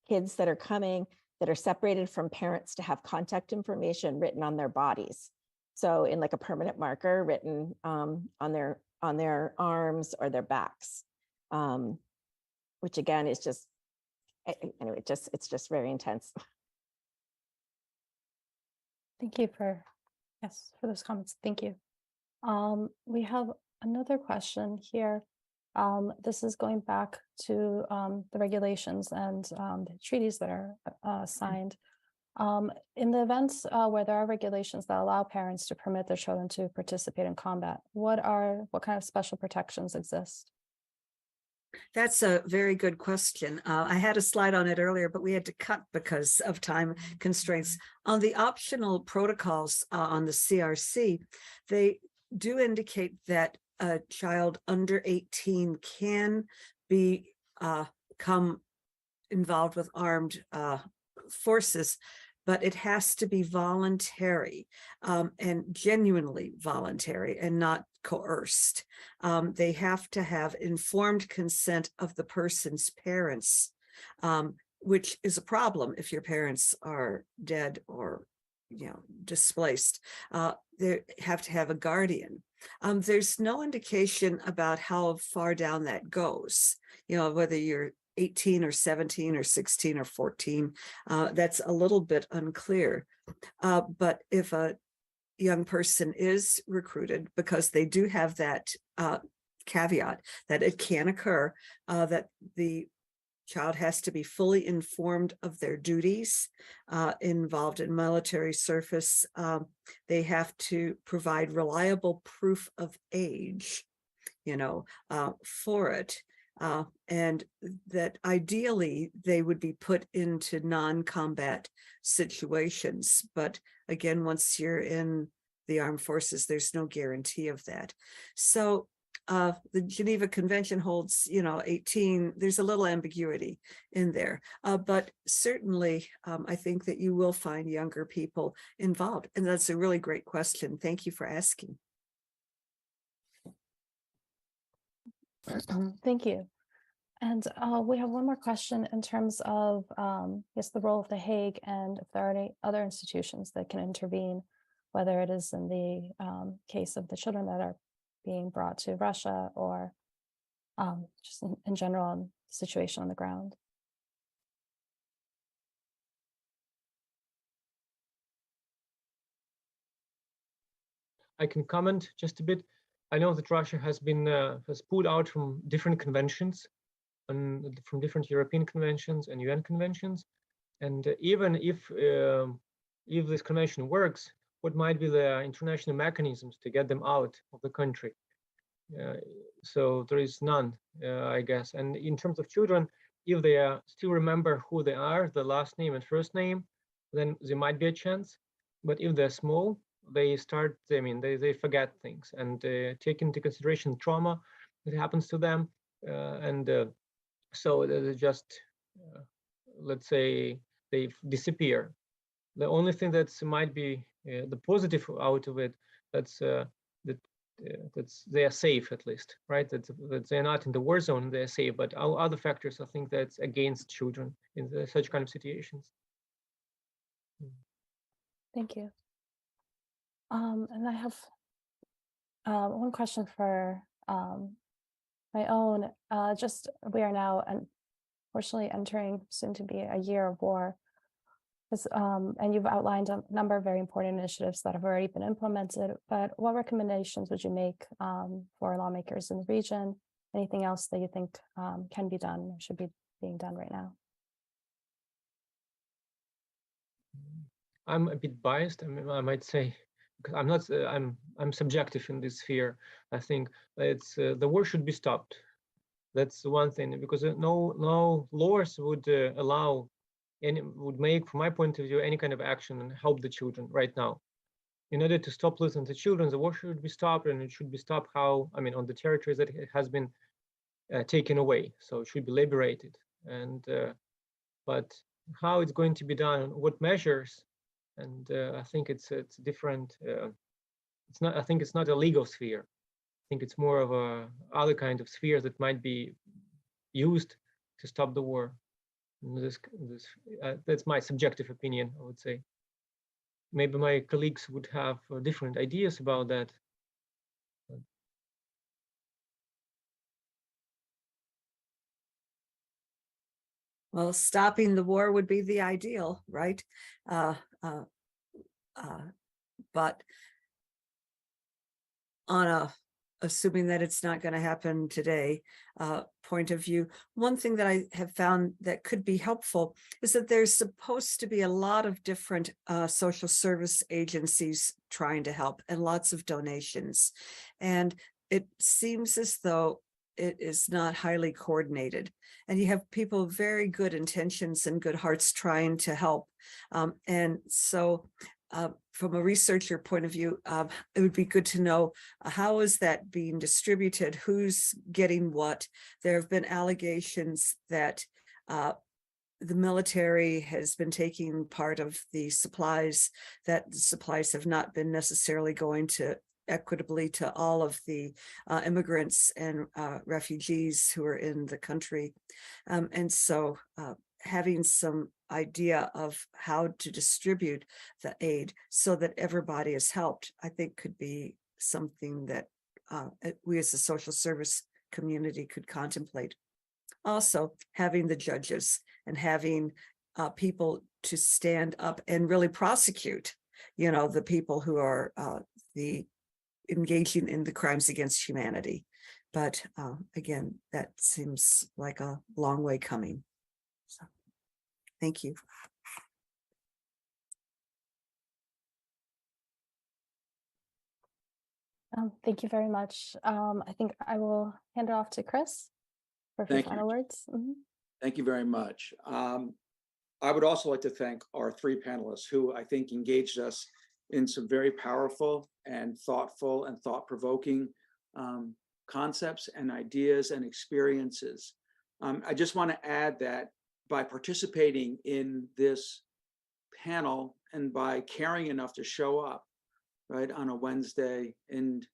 kids that are coming that are separated from parents to have contact information written on their bodies. So in like a permanent marker written on their arms or their backs, which again is just, anyway, it's just very intense. thank you for those comments. Thank you. We have another question here. This is going back to the regulations and the treaties that are signed. In the events where there are regulations that allow parents to permit their children to participate in combat, what kind of special protections exist? That's a very good question. I had a slide on it earlier, but we had to cut because of time constraints. On the optional protocols on the CRC, they do indicate that a child under 18 can become involved with armed forces, but it has to be voluntary and genuinely voluntary and not coerced. They have to have informed consent of the person's parents, which is a problem if your parents are dead or displaced. They have to have a guardian. There's no indication about how far down that goes, whether you're 18 or 17 or 16 or 14. That's a little bit unclear. But if a young person is recruited, because they do have that caveat that it can occur, that the child has to be fully informed of their duties, involved in military service. They have to provide reliable proof of age, for it. And that ideally they would be put into non-combat situations. But again, once you're in the armed forces, there's no guarantee of that. So the Geneva Convention holds, 18. There's a little ambiguity in there, but certainly I think that you will find younger people involved. And that's a really great question. Thank you for asking. Thank you. And we have one more question in terms of, yes, the role of The Hague and if there are any other institutions that can intervene, whether it is in the case of the children that are being brought to Russia or just in general situation on the ground. I can comment just a bit. I know that Russia has been has pulled out from different conventions, and from different European conventions and UN conventions. And even if this convention works, what might be the international mechanisms to get them out of the country? So there is none, I guess. And in terms of children, if they still remember who they are, the last name and first name, then there might be a chance. But if they're small, they start, they forget things and take into consideration trauma that happens to them. So they just, let's say, they disappear. The only thing that might be the positive out of it, that's they are safe at least, right? That they're not in the war zone, they're safe. But other factors, I think that's against children in such kind of situations. Thank you. And I have one question for my own. We are now unfortunately entering soon to be a year of war. And you've outlined a number of very important initiatives that have already been implemented, but what recommendations would you make for lawmakers in the region? Anything else that you think can be done or should be being done right now? I'm a bit biased. I might say, because I'm not. I'm subjective in this sphere. I think it's the war should be stopped. That's one thing, because no laws would allow would make, from my point of view, any kind of action and help the children right now. In order to stop losing the children, the war should be stopped, and it should be stopped on the territories that it has been taken away. So it should be liberated. And but how it's going to be done, what measures, and I think it's different. It's not. I think it's not a legal sphere. I think it's more of a other kind of sphere that might be used to stop the war. That's my subjective opinion, I would say. Maybe my colleagues would have different ideas about that. Well, stopping the war would be the ideal, right? But on assuming that it's not going to happen today, point of view, one thing that I have found that could be helpful is that there's supposed to be a lot of different social service agencies trying to help and lots of donations. And it seems as though it is not highly coordinated. And you have people with very good intentions and good hearts trying to help. And so from a researcher point of view, it would be good to know how is that being distributed, who's getting what. There have been allegations that the military has been taking part of the supplies, that the supplies have not been necessarily going to equitably to all of the immigrants and refugees who are in the country. And so having some idea of how to distribute the aid so that everybody is helped, I think could be something that we as a social service community could contemplate. also having the judges and having people to stand up and really prosecute, the people who are the engaging in the crimes against humanity. But again, that seems like a long way coming. So, thank you. Thank you very much. I think I will hand it off to Chris for a few Thank you. final words. Mhm. Thank you very much. I would also like to thank our three panelists who I think engaged us in some very powerful and thoughtful and thought-provoking concepts and ideas and experiences. I just want to add that by participating in this panel and by caring enough to show up, right, on a Wednesday in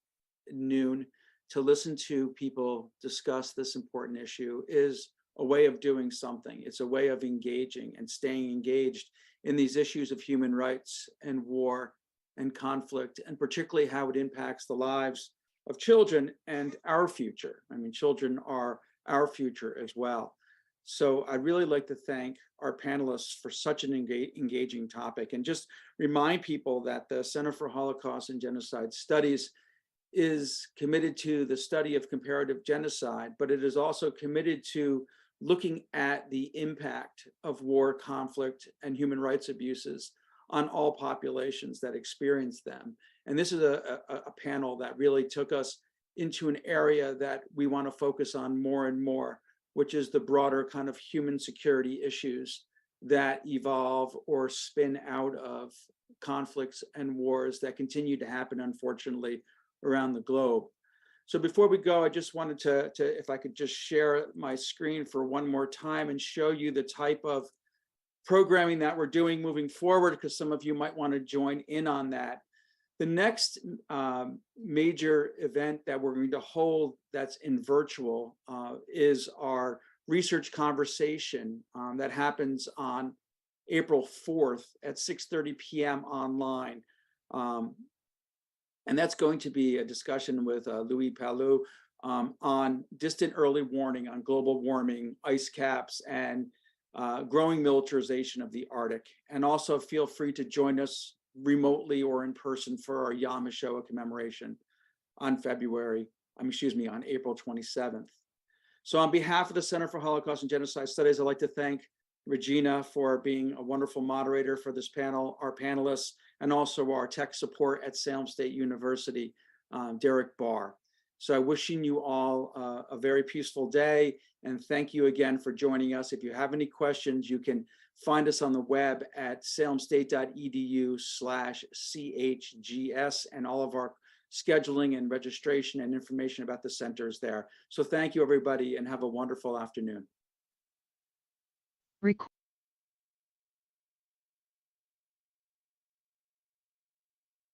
noon to listen to people discuss this important issue is a way of doing something. It's a way of engaging and staying engaged in these issues of human rights and war and conflict, and particularly how it impacts the lives of children and our future. I mean, children are our future as well. So I'd really like to thank our panelists for such an engaging topic, and just remind people that the Center for Holocaust and Genocide Studies is committed to the study of comparative genocide, but it is also committed to looking at the impact of war, conflict, and human rights abuses on all populations that experience them. And this is a panel that really took us into an area that we want to focus on more and more, which is the broader kind of human security issues that evolve or spin out of conflicts and wars that continue to happen, unfortunately, around the globe. So before we go, I just wanted to if I could just share my screen for one more time and show you the type of programming that we're doing moving forward, because some of you might want to join in on that. The next major event that we're going to hold that's in virtual is our research conversation that happens on April 4th at 6:30 p.m. online. And that's going to be a discussion with Louis Palou on distant early warning on global warming, ice caps, and growing militarization of the Arctic. And also feel free to join us remotely or in person for our Yom HaShoah commemoration on on April 27th. So on behalf of the Center for Holocaust and Genocide Studies, I'd like to thank Regina for being a wonderful moderator for this panel, our panelists, and also our tech support at Salem State University, Derek Barr. So wishing you all a very peaceful day, and thank you again for joining us. If you have any questions, you can find us on the web at salemstate.edu/CHGS, and all of our scheduling and registration and information about the center is there. So thank you, everybody, and have a wonderful afternoon.